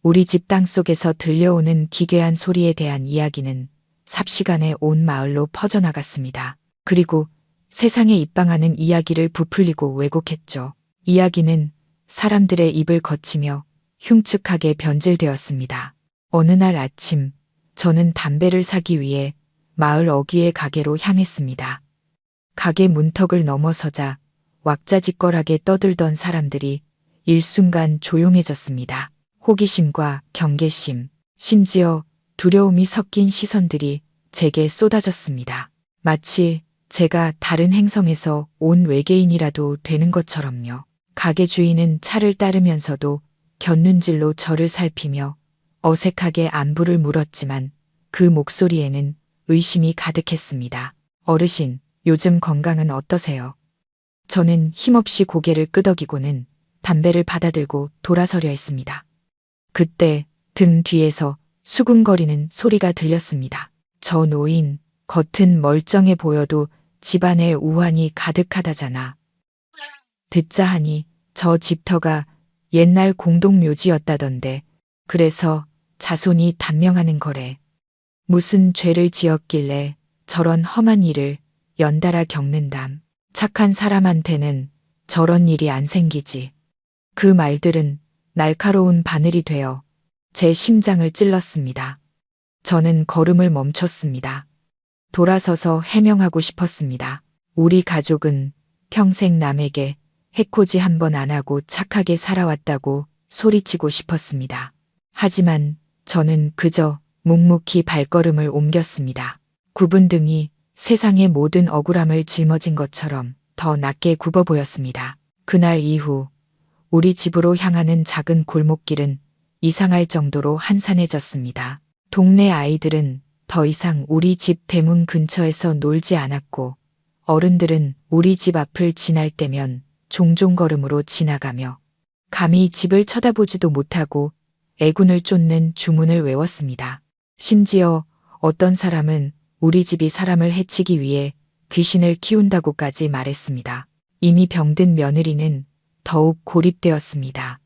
우리 집 땅속에서 들려오는 기괴한 소리에 대한 이야기는 삽시간에 온 마을로 퍼져나갔습니다. 그리고 세상에 입방하는 이야기를 부풀리고 왜곡했죠. 이야기는 사람들의 입을 거치며 흉측하게 변질되었습니다. 어느 날 아침 저는 담배를 사기 위해 마을 어귀의 가게로 향했습니다. 가게 문턱을 넘어서자 왁자지껄하게 떠들던 사람들이 일순간 조용해졌습니다. 호기심과 경계심, 심지어 두려움이 섞인 시선들이 제게 쏟아졌습니다. 마치 제가 다른 행성에서 온 외계인이라도 되는 것처럼요. 가게 주인은 차를 따르면서도 곁눈질로 저를 살피며 어색하게 안부를 물었지만 그 목소리에는 의심이 가득했습니다. 어르신, 요즘 건강은 어떠세요? 저는 힘없이 고개를 끄덕이고는 담배를 받아들고 돌아서려 했습니다. 그때 등 뒤에서 수군거리는 소리가 들렸습니다. 저 노인, 겉은 멀쩡해 보여도 집안에 우환이 가득하다잖아. 듣자 하니 저 집터가 옛날 공동묘지였다던데 그래서 자손이 단명하는 거래. 무슨 죄를 지었길래 저런 험한 일을 연달아 겪는담. 착한 사람한테는 저런 일이 안 생기지. 그 말들은 날카로운 바늘이 되어 제 심장을 찔렀습니다. 저는 걸음을 멈췄습니다. 돌아서서 해명하고 싶었습니다. 우리 가족은 평생 남에게 해코지 한 번 안 하고 착하게 살아왔다고 소리치고 싶었습니다. 하지만 저는 그저 묵묵히 발걸음을 옮겼습니다. 굽은 등이 세상의 모든 억울함을 짊어진 것처럼 더 낮게 굽어 보였습니다. 그날 이후 우리 집으로 향하는 작은 골목길은 이상할 정도로 한산해졌습니다. 동네 아이들은 더 이상 우리 집 대문 근처에서 놀지 않았고 어른들은 우리 집 앞을 지날 때면 종종 걸음으로 지나가며 감히 집을 쳐다보지도 못하고 애군을 쫓는 주문을 외웠습니다. 심지어 어떤 사람은 우리 집이 사람을 해치기 위해 귀신을 키운다고까지 말했습니다. 이미 병든 며느리는 더욱 고립되었습니다.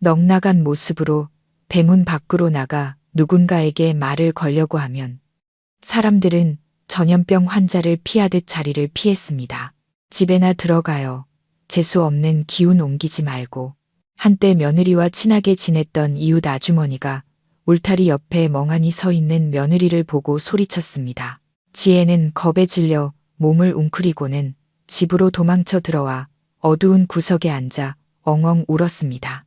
넉나간 모습으로 대문 밖으로 나가 누군가에게 말을 걸려고 하면 사람들은 전염병 환자를 피하듯 자리를 피했습니다. 집에나 들어가요. 재수 없는 기운 옮기지 말고. 한때 며느리와 친하게 지냈던 이웃 아주머니가 울타리 옆에 멍하니 서 있는 며느리를 보고 소리쳤습니다. 지혜는 겁에 질려 몸을 웅크리고는 집으로 도망쳐 들어와 어두운 구석에 앉아 엉엉 울었습니다.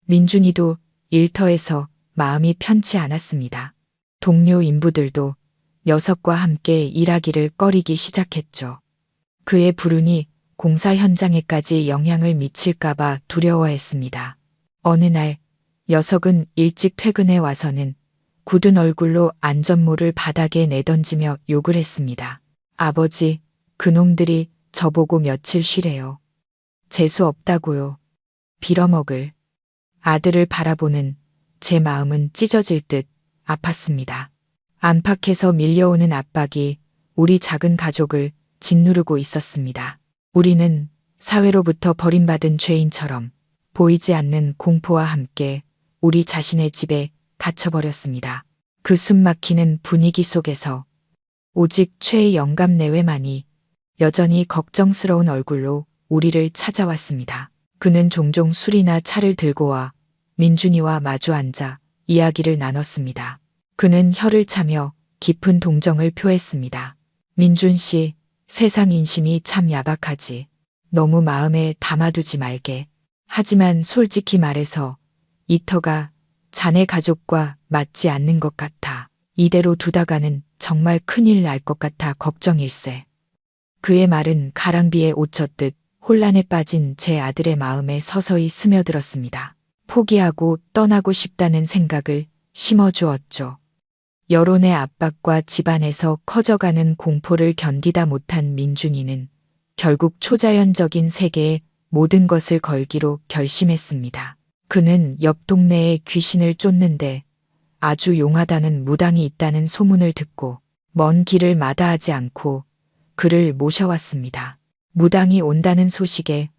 민준이도 일터에서 마음이 편치 않았습니다. 동료 인부들도 녀석과 함께 일하기를 꺼리기 시작했죠. 그의 불운이 공사 현장에까지 영향을 미칠까봐 두려워했습니다. 어느 날 녀석은 일찍 퇴근해 와서는 굳은 얼굴로 안전모를 바닥에 내던지며 욕을 했습니다. 아버지, 그놈들이 저보고 며칠 쉬래요. 재수 없다고요. 빌어먹을. 아들을 바라보는 제 마음은 찢어질 듯 아팠습니다. 안팎에서 밀려오는 압박이 우리 작은 가족을 짓누르고 있었습니다. 우리는 사회로부터 버림받은 죄인처럼 보이지 않는 공포와 함께 우리 자신의 집에 갇혀버렸습니다. 그 숨막히는 분위기 속에서 오직 최의 영감 내외만이 여전히 걱정스러운 얼굴로 우리를 찾아왔습니다. 그는 종종 술이나 차를 들고 와 민준이와 마주 앉아 이야기를 나눴습니다. 그는 혀를 차며 깊은 동정을 표했습니다. 민준 씨, 세상 인심이 참 야박하지. 너무 마음에 담아두지 말게. 하지만 솔직히 말해서 이 터가 자네 가족과 맞지 않는 것 같아. 이대로 두다가는 정말 큰일 날 것 같아 걱정일세. 그의 말은 가랑비에 옷 젖듯 혼란에 빠진 제 아들의 마음에 서서히 스며들었습니다. 포기하고 떠나고 싶다는 생각을 심어주었죠. 여론의 압박과 집안에서 커져가는 공포를 견디다 못한 민준이는 결국 초자연적인 세계에 모든 것을 걸기로 결심했습니다. 그는 옆 동네에 귀신을 쫓는데 아주 용하다는 무당이 있다는 소문을 듣고 먼 길을 마다하지 않고 그를 모셔왔습니다. 무당이 온다는 소식에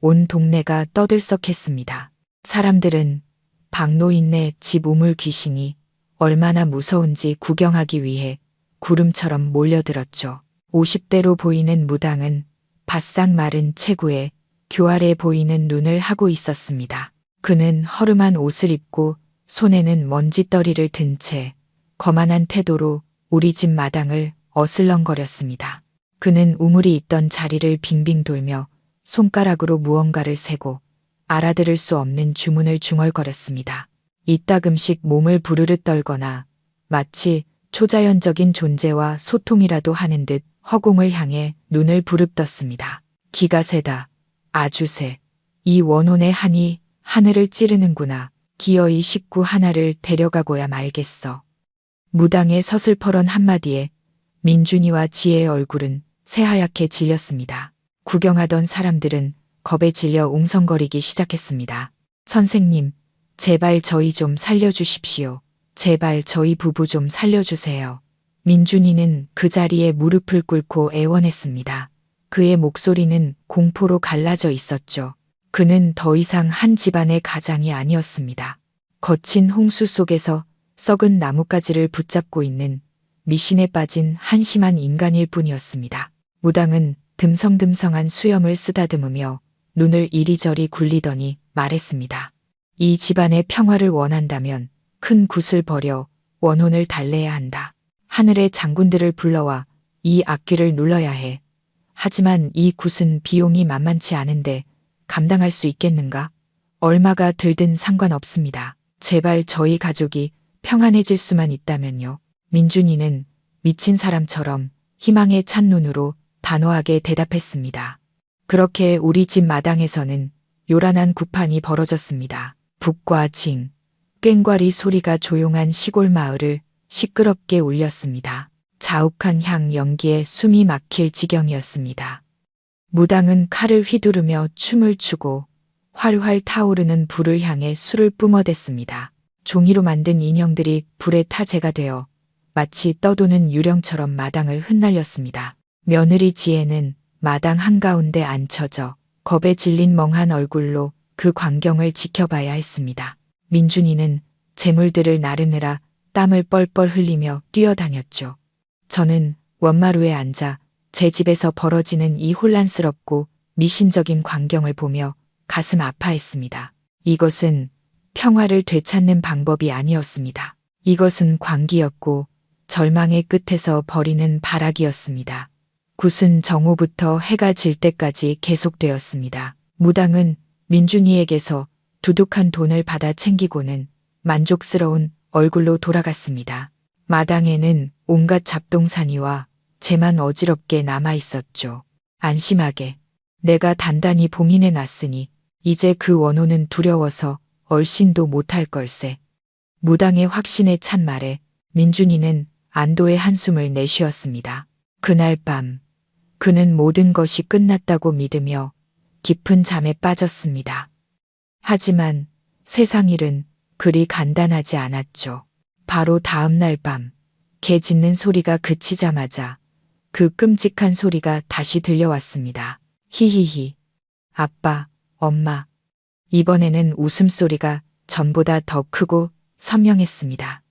온 동네가 떠들썩했습니다. 사람들은 박노인네 집 우물 귀신이 얼마나 무서운지 구경하기 위해 구름처럼 몰려들었죠. 50대로 보이는 무당은 바싹 마른 체구에 교활해 보이는 눈을 하고 있었습니다. 그는 허름한 옷을 입고 손에는 먼지떨이를 든 채 거만한 태도로 우리 집 마당을 어슬렁거렸습니다. 그는 우물이 있던 자리를 빙빙 돌며 손가락으로 무언가를 세고 알아들을 수 없는 주문을 중얼거렸습니다. 이따금씩 몸을 부르르 떨거나 마치 초자연적인 존재와 소통이라도 하는 듯 허공을 향해 눈을 부릅떴습니다. 기가 세다. 아주 세. 이 원혼의 한이 하늘을 찌르는구나. 기어이 식구 하나를 데려가고야 말겠어. 무당의 서슬퍼런 한마디에 민준이와 지혜의 얼굴은 새하얗게 질렸습니다. 구경하던 사람들은 겁에 질려 웅성거리기 시작했습니다. 선생님, 제발 저희 좀 살려주십시오. 제발 저희 부부 좀 살려주세요. 민준이는 그 자리에 무릎을 꿇고 애원했습니다. 그의 목소리는 공포로 갈라져 있었죠. 그는 더 이상 한 집안의 가장이 아니었습니다. 거친 홍수 속에서 썩은 나뭇가지를 붙잡고 있는 미신에 빠진 한심한 인간일 뿐이었습니다. 무당은 듬성듬성한 수염을 쓰다듬으며 눈을 이리저리 굴리더니 말했습니다. 이 집안의 평화를 원한다면 큰 굿을 버려 원혼을 달래야 한다. 하늘의 장군들을 불러와 이 악귀를 눌러야 해. 하지만 이 굿은 비용이 만만치 않은데 감당할 수 있겠는가? 얼마가 들든 상관없습니다. 제발 저희 가족이 평안해질 수만 있다면요. 민준이는 미친 사람처럼 희망에 찬 눈으로 단호하게 대답했습니다. 그렇게 우리 집 마당에서는 요란한 구판이 벌어졌습니다. 북과 징, 꽹과리 소리가 조용한 시골 마을을 시끄럽게 울렸습니다. 자욱한 향 연기에 숨이 막힐 지경이었습니다. 무당은 칼을 휘두르며 춤을 추고 활활 타오르는 불을 향해 술을 뿜어댔습니다. 종이로 만든 인형들이 불에 타재가 되어 마치 떠도는 유령처럼 마당을 흩날렸습니다. 며느리 지혜는 마당 한가운데 앉혀져 겁에 질린 멍한 얼굴로 그 광경을 지켜봐야 했습니다. 민준이는 재물들을 나르느라 땀을 뻘뻘 흘리며 뛰어다녔죠. 저는 원마루에 앉아 제 집에서 벌어지는 이 혼란스럽고 미신적인 광경을 보며 가슴 아파했습니다. 이것은 평화를 되찾는 방법이 아니었습니다. 이것은 광기였고 절망의 끝에서 버리는 발악이었습니다. 굿은 정오부터 해가 질 때까지 계속되었습니다. 무당은 민준이에게서 두둑한 돈을 받아 챙기고는 만족스러운 얼굴로 돌아갔습니다. 마당에는 온갖 잡동사니와 재만 어지럽게 남아 있었죠. 안심하게 내가 단단히 봉인해 놨으니 이제 그 원호는 두려워서 얼씬도 못할 걸세. 무당의 확신에 찬 말에 민준이는 안도의 한숨을 내쉬었습니다. 그날 밤 그는 모든 것이 끝났다고 믿으며 깊은 잠에 빠졌습니다. 하지만 세상 일은 그리 간단하지 않았죠. 바로 다음 날 밤 개 짖는 소리가 그치자마자 그 끔찍한 소리가 다시 들려왔습니다. 히히히. 아빠, 엄마. 이번에는 웃음소리가 전보다 더 크고 선명했습니다.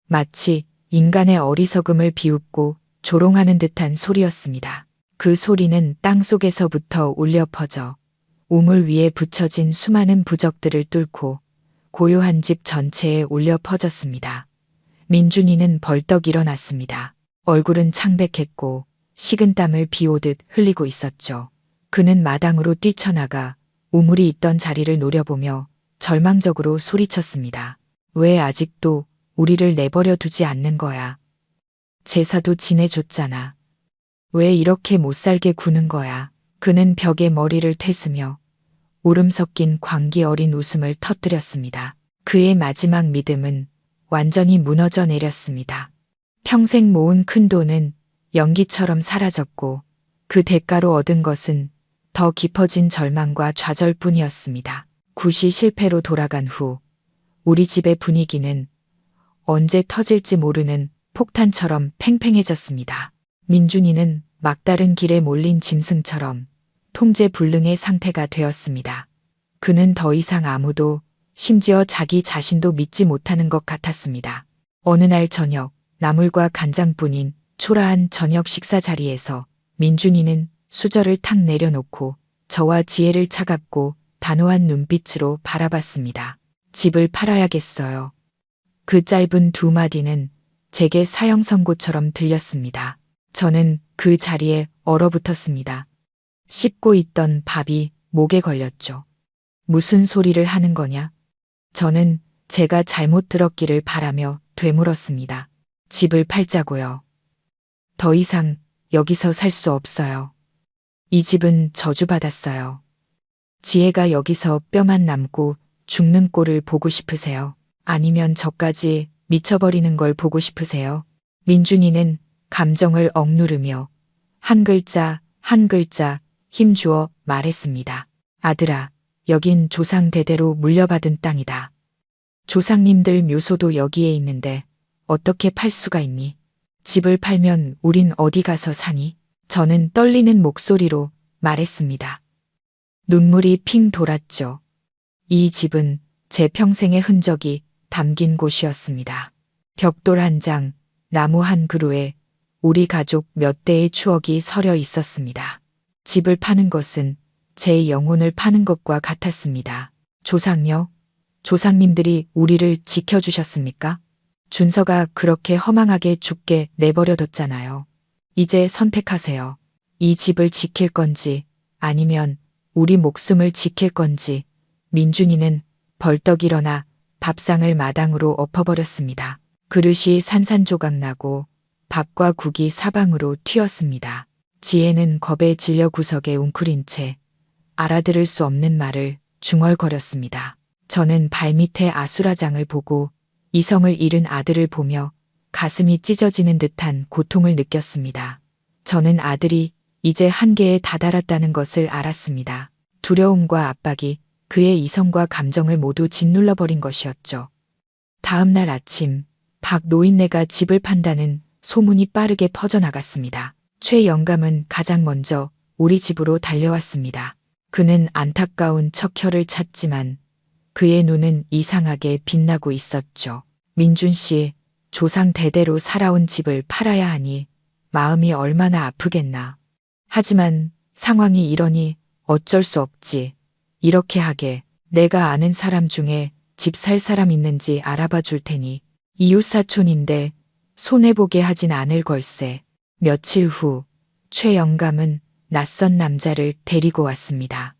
마치 인간의 어리석음을 비웃고 조롱하는 듯한 소리였습니다. 그 소리는 땅속에서부터 울려 퍼져 우물 위에 붙여진 수많은 부적들을 뚫고 고요한 집 전체에 울려 퍼졌습니다. 민준이는 벌떡 일어났습니다. 얼굴은 창백했고 식은땀을 비오듯 흘리고 있었죠. 그는 마당으로 뛰쳐나가 우물이 있던 자리를 노려보며 절망적으로 소리쳤습니다. 왜 아직도 우리를 내버려 두지 않는 거야? 제사도 지내줬잖아. 왜 이렇게 못살게 구는 거야? 그는 벽에 머리를 태스며 울음 섞인 광기 어린 웃음을 터뜨렸습니다. 그의 마지막 믿음은 완전히 무너져 내렸습니다. 평생 모은 큰 돈은 연기처럼 사라졌고 그 대가로 얻은 것은 더 깊어진 절망과 좌절뿐이었습니다. 굿이 실패로 돌아간 후 우리 집의 분위기는 언제 터질지 모르는 폭탄처럼 팽팽해졌습니다. 민준이는 막다른 길에 몰린 짐승처럼 통제불능의 상태가 되었습니다. 그는 더 이상 아무도 심지어 자기 자신도 믿지 못하는 것 같았습니다. 어느 날 저녁 나물과 간장뿐인 초라한 저녁 식사 자리에서 민준이는 수저를 탁 내려놓고 저와 지혜를 차갑고 단호한 눈빛으로 바라봤습니다. 집을 팔아야겠어요. 그 짧은 두 마디는 제게 사형 선고처럼 들렸습니다. 저는 그 자리에 얼어붙었습니다. 씹고 있던 밥이 목에 걸렸죠. 무슨 소리를 하는 거냐? 저는 제가 잘못 들었기를 바라며 되물었습니다. 집을 팔자고요. 더 이상 여기서 살 수 없어요. 이 집은 저주받았어요. 지혜가 여기서 뼈만 남고 죽는 꼴을 보고 싶으세요? 아니면 저까지 미쳐버리는 걸 보고 싶으세요? 민준이는 감정을 억누르며 한 글자 한 글자 힘주어 말했습니다. 아들아, 여긴 조상 대대로 물려받은 땅이다. 조상님들 묘소도 여기에 있는데 어떻게 팔 수가 있니? 집을 팔면 우린 어디 가서 사니? 저는 떨리는 목소리로 말했습니다. 눈물이 핑 돌았죠. 이 집은 제 평생의 흔적이 담긴 곳이었습니다. 벽돌 한 장, 나무 한 그루에 우리 가족 몇 대의 추억이 서려 있었습니다. 집을 파는 것은 제 영혼을 파는 것과 같았습니다. 조상요? 조상님들이 우리를 지켜주셨습니까? 준서가 그렇게 허망하게 죽게 내버려뒀잖아요. 이제 선택하세요. 이 집을 지킬 건지 아니면 우리 목숨을 지킬 건지. 민준이는 벌떡 일어나 밥상을 마당으로 엎어버렸습니다. 그릇이 산산조각 나고 밥과 국이 사방으로 튀었습니다. 지혜는 겁에 질려 구석에 웅크린 채 알아들을 수 없는 말을 중얼거렸습니다. 저는 발밑에 아수라장을 보고 이성을 잃은 아들을 보며 가슴이 찢어지는 듯한 고통을 느꼈습니다. 저는 아들이 이제 한계에 다다랐다는 것을 알았습니다. 두려움과 압박이 그의 이성과 감정을 모두 짓눌러버린 것이었죠. 다음 날 아침 박 노인네가 집을 판다는 소문이 빠르게 퍼져나갔습니다. 최 영감은 가장 먼저 우리 집으로 달려왔습니다. 그는 안타까운 척혀를 찾지만 그의 눈은 이상하게 빛나고 있었죠. 민준 씨, 조상 대대로 살아온 집을 팔아야 하니 마음이 얼마나 아프겠나. 하지만 상황이 이러니 어쩔 수 없지. 이렇게 하게. 내가 아는 사람 중에 집 살 사람 있는지 알아봐 줄 테니. 이웃사촌인데 손해보게 하진 않을 걸세. 며칠 후 최 영감은 낯선 남자를 데리고 왔습니다.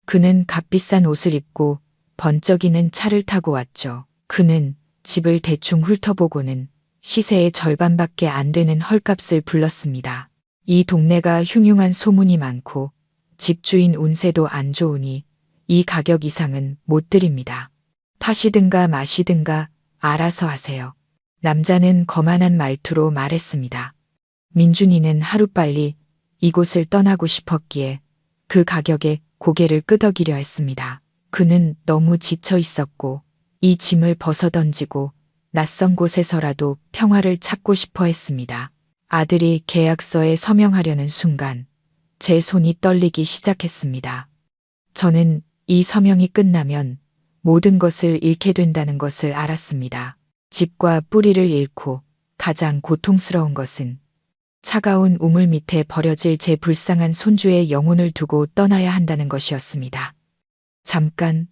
그는 값비싼 옷을 입고 번쩍이는 차를 타고 왔죠. 그는 집을 대충 훑어보고는 시세의 절반밖에 안 되는 헐값을 불렀습니다. 이 동네가 흉흉한 소문이 많고 집주인 운세도 안 좋으니 이 가격 이상은 못 드립니다. 파시든가 마시든가 알아서 하세요. 남자는 거만한 말투로 말했습니다. 민준이는 하루빨리 이곳을 떠나고 싶었기에 그 가격에 고개를 끄덕이려 했습니다. 그는 너무 지쳐 있었고 이 짐을 벗어던지고 낯선 곳에서라도 평화를 찾고 싶어 했습니다. 아들이 계약서에 서명하려는 순간 제 손이 떨리기 시작했습니다. 저는 이 서명이 끝나면 모든 것을 잃게 된다는 것을 알았습니다. 집과 뿌리를 잃고 가장 고통스러운 것은 차가운 우물 밑에 버려질 제 불쌍한 손주의 영혼을 두고 떠나야 한다는 것이었습니다. 잠깐,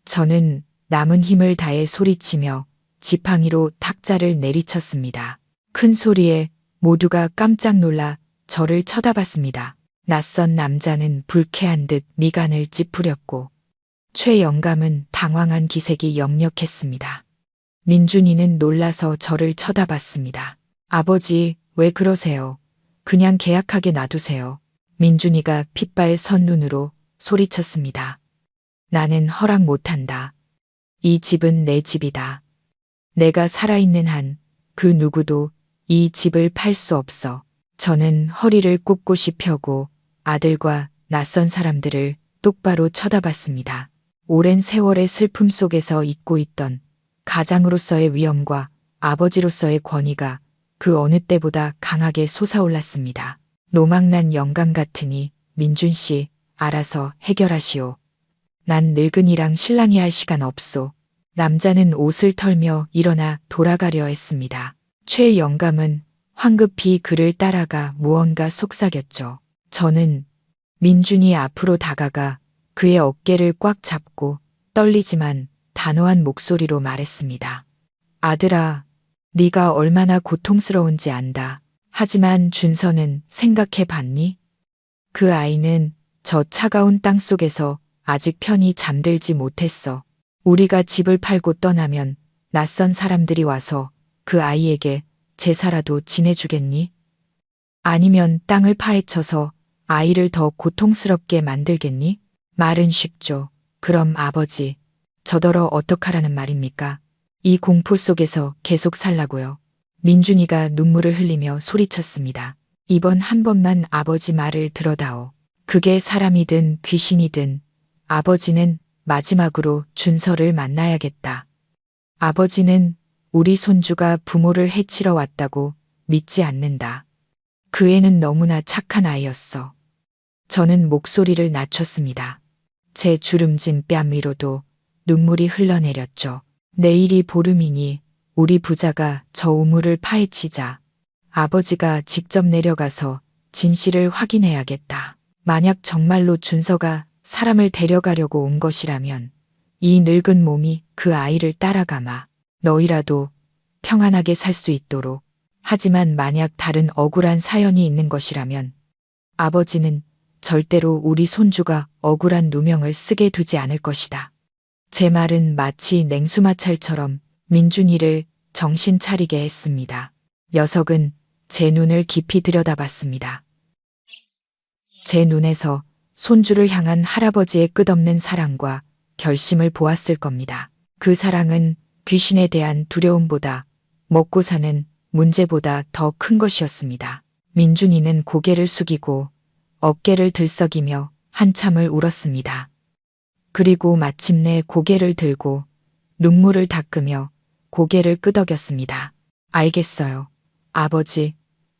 저는 남은 힘을 다해 소리치며 지팡이로 탁자를 내리쳤습니다. 큰 소리에 모두가 깜짝 놀라 저를 쳐다봤습니다. 낯선 남자는 불쾌한 듯 미간을 찌푸렸고 최 영감은 당황한 기색이 역력했습니다. 민준이는 놀라서 저를 쳐다봤습니다. 아버지, 왜 그러세요? 그냥 계약하게 놔두세요. 민준이가 핏발 선 눈으로 소리쳤습니다. 나는 허락 못한다. 이 집은 내 집이다. 내가 살아있는 한 그 누구도 이 집을 팔 수 없어. 저는 허리를 꼿꼿이 펴고 아들과 낯선 사람들을 똑바로 쳐다봤습니다. 오랜 세월의 슬픔 속에서 잊고 있던 가장으로서의 위엄과 아버지로서의 권위가 그 어느 때보다 강하게 솟아올랐습니다. 노망난 영감 같으니 민준 씨, 알아서 해결하시오. 난 늙은이랑 실랑이 할 시간 없소. 남자는 옷을 털며 일어나 돌아가려 했습니다. 최 영감은 황급히 그를 따라가 무언가 속삭였죠. 저는 민준이 앞으로 다가가 그의 어깨를 꽉 잡고 떨리지만 단호한 목소리로 말했습니다. 아들아, 네가 얼마나 고통스러운지 안다. 하지만 준서는 생각해 봤니? 그 아이는 저 차가운 땅 속에서 아직 편히 잠들지 못했어. 우리가 집을 팔고 떠나면 낯선 사람들이 와서 그 아이에게 제사라도 지내주겠니? 아니면 땅을 파헤쳐서 아이를 더 고통스럽게 만들겠니? 말은 쉽죠. 그럼 아버지, 저더러 어떡하라는 말입니까? 이 공포 속에서 계속 살라고요. 민준이가 눈물을 흘리며 소리쳤습니다. 이번 한 번만 아버지 말을 들어다오. 그게 사람이든 귀신이든 아버지는 마지막으로 준서를 만나야겠다. 아버지는 우리 손주가 부모를 해치러 왔다고 믿지 않는다. 그 애는 너무나 착한 아이였어. 저는 목소리를 낮췄습니다. 제 주름진 뺨 위로도 눈물이 흘러내렸죠. 내일이 보름이니 우리 부자가 저 우물을 파헤치자. 아버지가 직접 내려가서 진실을 확인해야겠다. 만약 정말로 준서가 사람을 데려가려고 온 것이라면 이 늙은 몸이 그 아이를 따라가마. 너희라도 평안하게 살 수 있도록. 하지만 만약 다른 억울한 사연이 있는 것이라면 아버지는 절대로 우리 손주가 억울한 누명을 쓰게 두지 않을 것이다. 제 말은 마치 냉수마찰처럼 민준이를 정신 차리게 했습니다. 녀석은 제 눈을 깊이 들여다봤습니다. 제 눈에서 손주를 향한 할아버지의 끝없는 사랑과 결심을 보았을 겁니다. 그 사랑은 귀신에 대한 두려움보다 먹고 사는 문제보다 더 큰 것이었습니다. 민준이는 고개를 숙이고 어깨를 들썩이며 한참을 울었습니다. 그리고 마침내 고개를 들고 눈물을 닦으며 고개를 끄덕였습니다. 알겠어요. 아버지,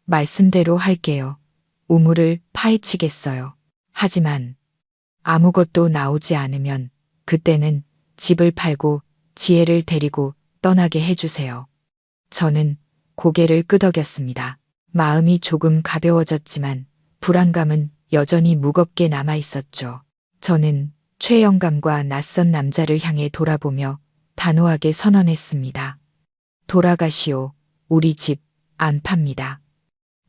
말씀대로 할게요. 우물을 파헤치겠어요. 하지만 아무것도 나오지 않으면 그때는 집을 팔고 지혜를 데리고 떠나게 해주세요. 저는 고개를 끄덕였습니다. 마음이 조금 가벼워졌지만 불안감은 여전히 무겁게 남아 있었죠. 저는 최영감과 낯선 남자를 향해 돌아보며 단호하게 선언했습니다. 돌아가시오. 우리 집 안 팝니다.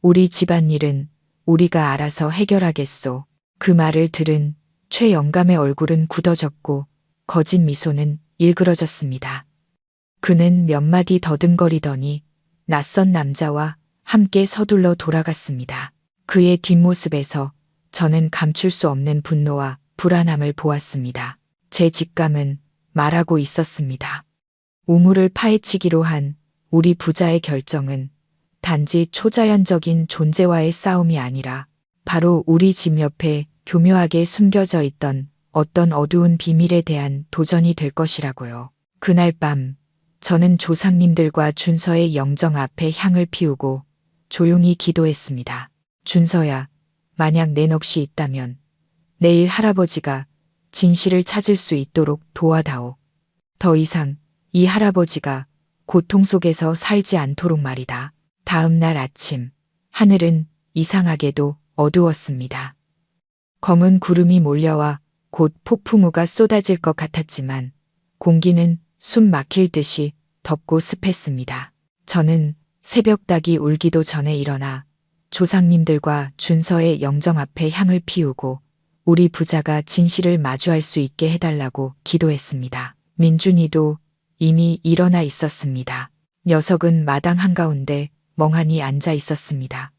우리 집안일은 우리가 알아서 해결하겠소. 그 말을 들은 최영감의 얼굴은 굳어졌고 거짓 미소는 일그러졌습니다. 그는 몇 마디 더듬거리더니 낯선 남자와 함께 서둘러 돌아갔습니다. 그의 뒷모습에서 저는 감출 수 없는 분노와 불안함을 보았습니다. 제 직감은 말하고 있었습니다. 우물을 파헤치기로 한 우리 부자의 결정은 단지 초자연적인 존재와의 싸움이 아니라 바로 우리 집 옆에 교묘하게 숨겨져 있던 어떤 어두운 비밀에 대한 도전이 될 것이라고요. 그날 밤 저는 조상님들과 준서의 영정 앞에 향을 피우고 조용히 기도했습니다. 준서야, 만약 내 넋이 있다면 내일 할아버지가 진실을 찾을 수 있도록 도와다오. 더 이상 이 할아버지가 고통 속에서 살지 않도록 말이다. 다음 날 아침, 하늘은 이상하게도 어두웠습니다. 검은 구름이 몰려와 곧 폭풍우가 쏟아질 것 같았지만 공기는 숨 막힐 듯이 덥고 습했습니다. 저는 새벽닭이 울기도 전에 일어나 조상님들과 준서의 영정 앞에 향을 피우고 우리 부자가 진실을 마주할 수 있게 해달라고 기도했습니다. 민준이도 이미 일어나 있었습니다. 녀석은 마당 한가운데 멍하니 앉아 있었습니다.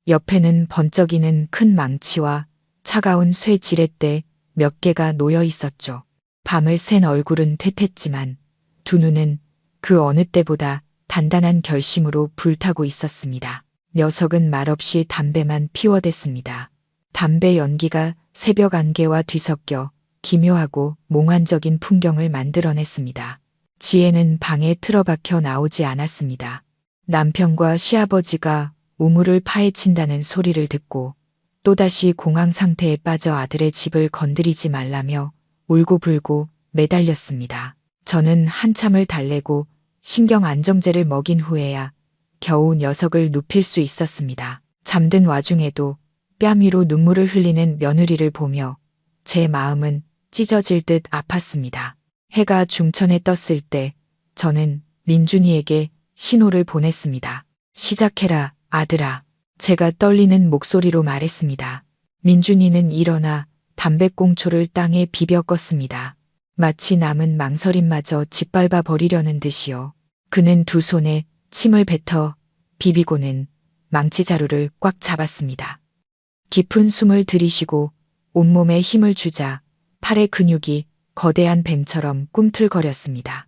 옆에는 번쩍이는 큰 망치와 차가운 쇠 지렛대 몇 개가 놓여 있었죠. 밤을 샌 얼굴은 퇴퇴했지만 두 눈은 그 어느 때보다 단단한 결심으로 불타고 있었습니다. 녀석은 말없이 담배만 피워댔습니다. 담배 연기가 새벽 안개와 뒤섞여 기묘하고 몽환적인 풍경을 만들어냈습니다. 지혜는 방에 틀어박혀 나오지 않았습니다. 남편과 시아버지가 우물을 파헤친다는 소리를 듣고 또다시 공황 상태에 빠져 아들의 집을 건드리지 말라며 울고불고 매달렸습니다. 저는 한참을 달래고 신경 안정제를 먹인 후에야 겨우 녀석을 눕힐 수 있었습니다. 잠든 와중에도 뺨 위로 눈물을 흘리는 며느리를 보며 제 마음은 찢어질 듯 아팠습니다. 해가 중천에 떴을 때 저는 민준이에게 신호를 보냈습니다. 시작해라, 아들아. 제가 떨리는 목소리로 말했습니다. 민준이는 일어나 담배꽁초를 땅에 비벼 껐습니다. 마치 남은 망설임마저 짓밟아 버리려는 듯이요. 그는 두 손에 침을 뱉어 비비고는 망치자루를 꽉 잡았습니다. 깊은 숨을 들이쉬고 온몸에 힘을 주자 팔의 근육이 거대한 뱀처럼 꿈틀거렸습니다.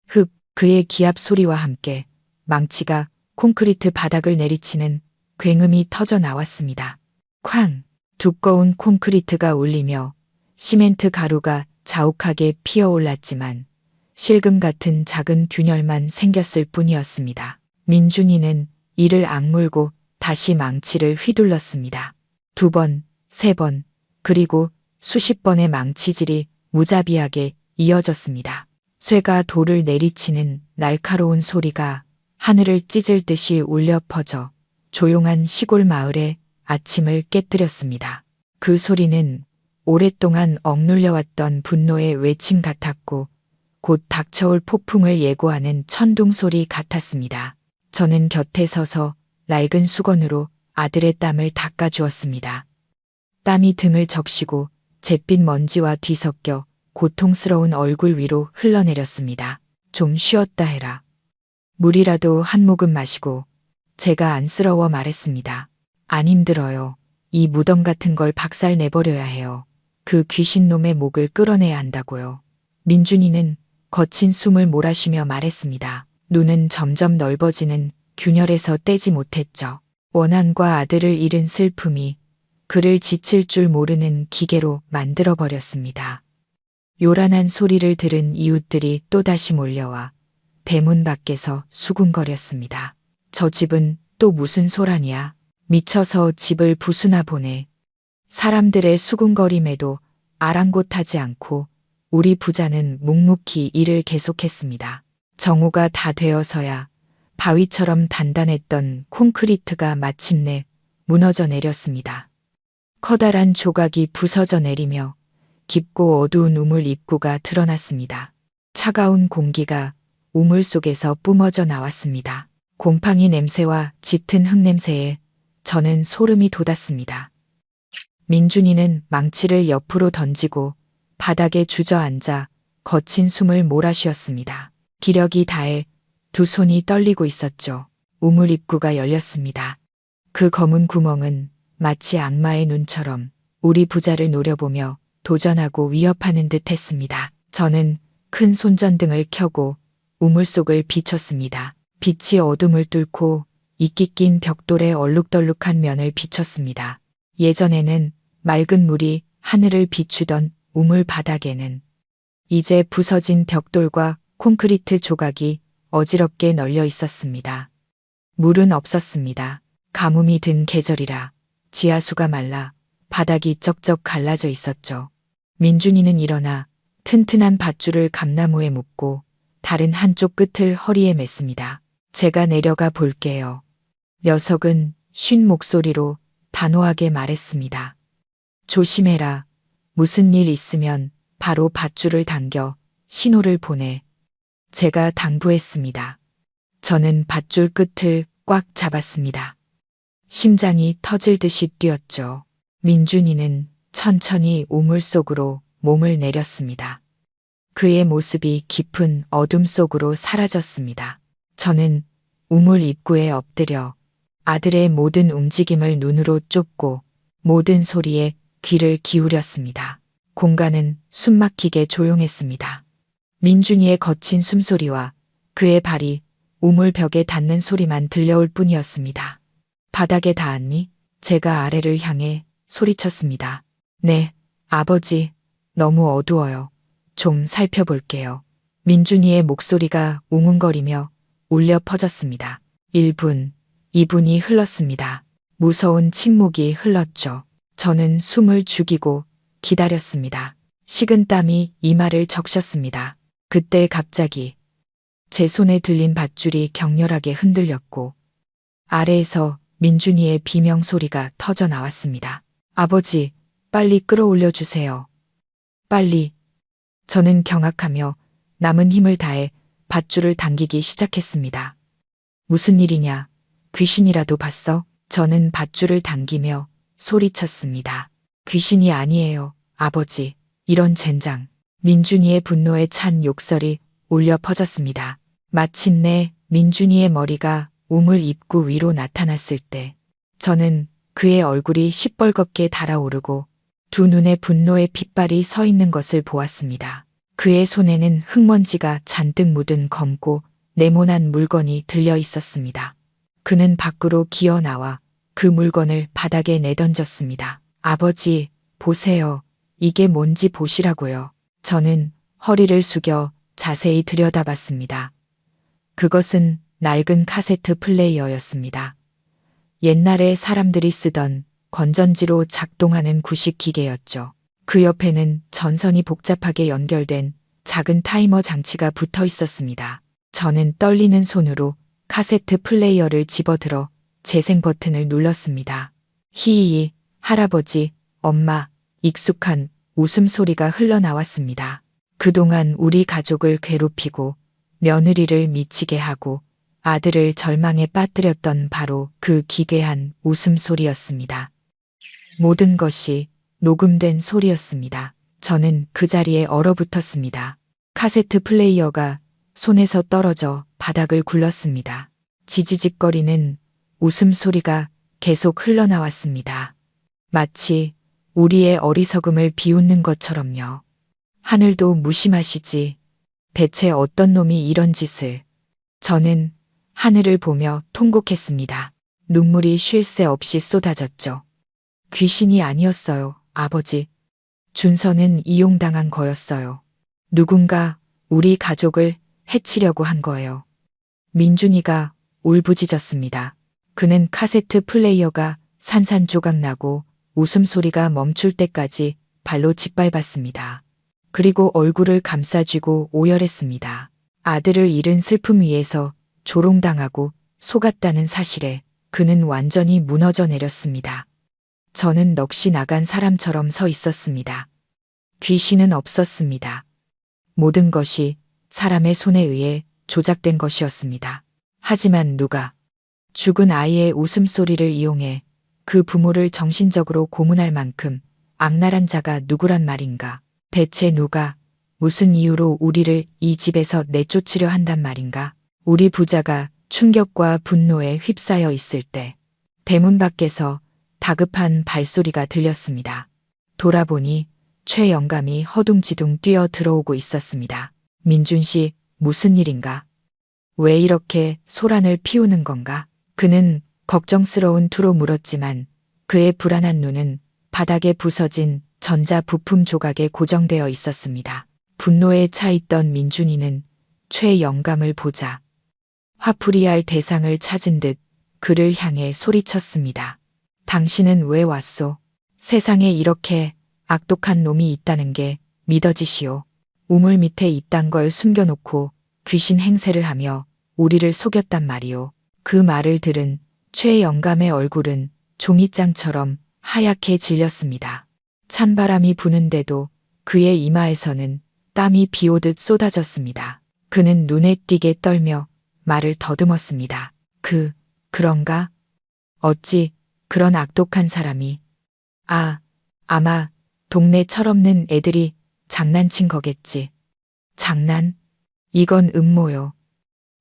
흡, 그의 기합 소리와 함께 망치가 콘크리트 바닥을 내리치는 굉음이 터져 나왔습니다. 쾅! 두꺼운 콘크리트가 울리며 시멘트 가루가 자욱하게 피어올랐지만 실금 같은 작은 균열만 생겼을 뿐이었습니다. 민준이는 이를 악물고 다시 망치를 휘둘렀습니다. 2번, 3번, 그리고 수십 번의 망치질이 무자비하게 이어졌습니다. 쇠가 돌을 내리치는 날카로운 소리가 하늘을 찢을 듯이 울려 퍼져 조용한 시골 마을의 아침을 깨뜨렸습니다. 그 소리는 오랫동안 억눌려왔던 분노의 외침 같았고 곧 닥쳐올 폭풍을 예고하는 천둥 소리 같았습니다. 저는 곁에 서서 낡은 수건으로 아들의 땀을 닦아주었습니다. 땀이 등을 적시고 잿빛 먼지와 뒤섞여 고통스러운 얼굴 위로 흘러내렸습니다. 좀 쉬었다 해라. 물이라도 한 모금 마시고 제가 안쓰러워 말했습니다. 안 힘들어요. 이 무덤 같은 걸 박살 내버려야 해요. 그 귀신놈의 목을 끌어내야 한다고요. 민준이는 거친 숨을 몰아쉬며 말했습니다. 눈은 점점 넓어지는 균열에서 떼지 못했죠. 원한과 아들을 잃은 슬픔이 그를 지칠 줄 모르는 기계로 만들어버렸습니다. 요란한 소리를 들은 이웃들이 또다시 몰려와 대문 밖에서 수군거렸습니다. 저 집은 또 무슨 소란이야. 미쳐서 집을 부수나 보네. 사람들의 수군거림에도 아랑곳하지 않고 우리 부자는 묵묵히 일을 계속했습니다. 정오가 다 되어서야 바위처럼 단단했던 콘크리트가 마침내 무너져 내렸습니다. 커다란 조각이 부서져 내리며 깊고 어두운 우물 입구가 드러났습니다. 차가운 공기가 우물 속에서 뿜어져 나왔습니다. 곰팡이 냄새와 짙은 흙냄새에 저는 소름이 돋았습니다. 민준이는 망치를 옆으로 던지고 바닥에 주저앉아 거친 숨을 몰아쉬었습니다. 기력이 다해 두 손이 떨리고 있었죠. 우물 입구가 열렸습니다. 그 검은 구멍은 마치 악마의 눈처럼 우리 부자를 노려보며 도전하고 위협하는 듯 했습니다. 저는 큰 손전등을 켜고 우물 속을 비췄습니다. 빛이 어둠을 뚫고 이끼 낀 벽돌의 얼룩덜룩한 면을 비췄습니다. 예전에는 맑은 물이 하늘을 비추던 우물 바닥에는 이제 부서진 벽돌과 콘크리트 조각이 어지럽게 널려 있었습니다. 물은 없었습니다. 가뭄이 든 계절이라 지하수가 말라 바닥이 쩍쩍 갈라져 있었죠. 민준이는 일어나 튼튼한 밧줄을 감나무에 묶고 다른 한쪽 끝을 허리에 맸습니다. 제가 내려가 볼게요. 녀석은 쉰 목소리로 단호하게 말했습니다. 조심해라. 무슨 일 있으면 바로 밧줄을 당겨 신호를 보내. 제가 당부했습니다. 저는 밧줄 끝을 꽉 잡았습니다. 심장이 터질 듯이 뛰었죠. 민준이는 천천히 우물 속으로 몸을 내렸습니다. 그의 모습이 깊은 어둠 속으로 사라졌습니다. 저는 우물 입구에 엎드려 아들의 모든 움직임을 눈으로 쫓고 모든 소리에 귀를 기울였습니다. 공간은 숨막히게 조용했습니다. 민준이의 거친 숨소리와 그의 발이 우물 벽에 닿는 소리만 들려올 뿐이었습니다. 바닥에 닿았니? 제가 아래를 향해 소리쳤습니다. 네, 아버지, 너무 어두워요. 좀 살펴볼게요. 민준이의 목소리가 웅웅거리며 울려 퍼졌습니다. 1분, 2분이 흘렀습니다. 무서운 침묵이 흘렀죠. 저는 숨을 죽이고 기다렸습니다. 식은땀이 이마를 적셨습니다. 그때 갑자기 제 손에 들린 밧줄이 격렬하게 흔들렸고 아래에서 민준이의 비명 소리가 터져 나왔습니다. 아버지, 빨리 끌어올려 주세요. 빨리. 저는 경악하며 남은 힘을 다해 밧줄을 당기기 시작했습니다. 무슨 일이냐? 귀신이라도 봤어? 저는 밧줄을 당기며 소리쳤습니다. 귀신이 아니에요, 아버지. 이런 젠장. 민준이의 분노에 찬 욕설이 울려 퍼졌습니다. 마침내 민준이의 머리가 우물 입구 위로 나타났을 때 저는 그의 얼굴이 시뻘겋게 달아오르고 두 눈에 분노의 핏발이 서 있는 것을 보았습니다. 그의 손에는 흙먼지가 잔뜩 묻은 검고 네모난 물건이 들려 있었습니다. 그는 밖으로 기어 나와 그 물건을 바닥에 내던졌습니다. 아버지, 보세요. 이게 뭔지 보시라고요. 저는 허리를 숙여 자세히 들여다봤습니다. 그것은 낡은 카세트 플레이어였습니다. 옛날에 사람들이 쓰던 건전지로 작동하는 구식 기계였죠. 그 옆에는 전선이 복잡하게 연결된 작은 타이머 장치가 붙어 있었습니다. 저는 떨리는 손으로 카세트 플레이어를 집어들어 재생 버튼을 눌렀습니다. 히히, 할아버지, 엄마, 익숙한 웃음소리가 흘러나왔습니다. 그동안 우리 가족을 괴롭히고 며느리를 미치게 하고 아들을 절망에 빠뜨렸던 바로 그 기괴한 웃음소리였습니다. 모든 것이 녹음된 소리였습니다. 저는 그 자리에 얼어붙었습니다. 카세트 플레이어가 손에서 떨어져 바닥을 굴렀습니다. 지지직거리는 웃음소리가 계속 흘러나왔습니다. 마치 우리의 어리석음을 비웃는 것처럼요. 하늘도 무심하시지. 대체 어떤 놈이 이런 짓을. 저는 하늘을 보며 통곡했습니다. 눈물이 쉴 새 없이 쏟아졌죠. 귀신이 아니었어요, 아버지. 준서는 이용당한 거였어요. 누군가 우리 가족을 해치려고 한 거예요. 민준이가 울부짖었습니다. 그는 카세트 플레이어가 산산조각 나고 웃음소리가 멈출 때까지 발로 짓밟았습니다. 그리고 얼굴을 감싸쥐고 오열했습니다. 아들을 잃은 슬픔 위에서 조롱당하고 속았다는 사실에 그는 완전히 무너져 내렸습니다. 저는 넋이 나간 사람처럼 서 있었습니다. 귀신은 없었습니다. 모든 것이 사람의 손에 의해 조작된 것이었습니다. 하지만 누가 죽은 아이의 웃음소리를 이용해 그 부모를 정신적으로 고문할 만큼 악랄한 자가 누구란 말인가? 대체 누가 무슨 이유로 우리를 이 집에서 내쫓으려 한단 말인가? 우리 부자가 충격과 분노에 휩싸여 있을 때 대문 밖에서 다급한 발소리가 들렸습니다. 돌아보니 최 영감이 허둥지둥 뛰어 들어오고 있었습니다. 민준 씨, 무슨 일인가? 왜 이렇게 소란을 피우는 건가? 그는 걱정스러운 투로 물었지만 그의 불안한 눈은 바닥에 부서진 전자 부품 조각에 고정되어 있었습니다. 분노에 차 있던 민준이는 최 영감을 보자 화풀이할 대상을 찾은 듯 그를 향해 소리쳤습니다. 당신은 왜 왔소? 세상에 이렇게 악독한 놈이 있다는 게 믿어지시오. 우물 밑에 이딴 걸 숨겨놓고 귀신 행세를 하며 우리를 속였단 말이오. 그 말을 들은 최 영감의 얼굴은 종이장처럼 하얗게 질렸습니다. 찬바람이 부는데도 그의 이마에서는 땀이 비오듯 쏟아졌습니다. 그는 눈에 띄게 떨며 말을 더듬었습니다. 그런가? 어찌 그런 악독한 사람이. 아마 동네 철없는 애들이 장난친 거겠지. 장난? 이건 음모요.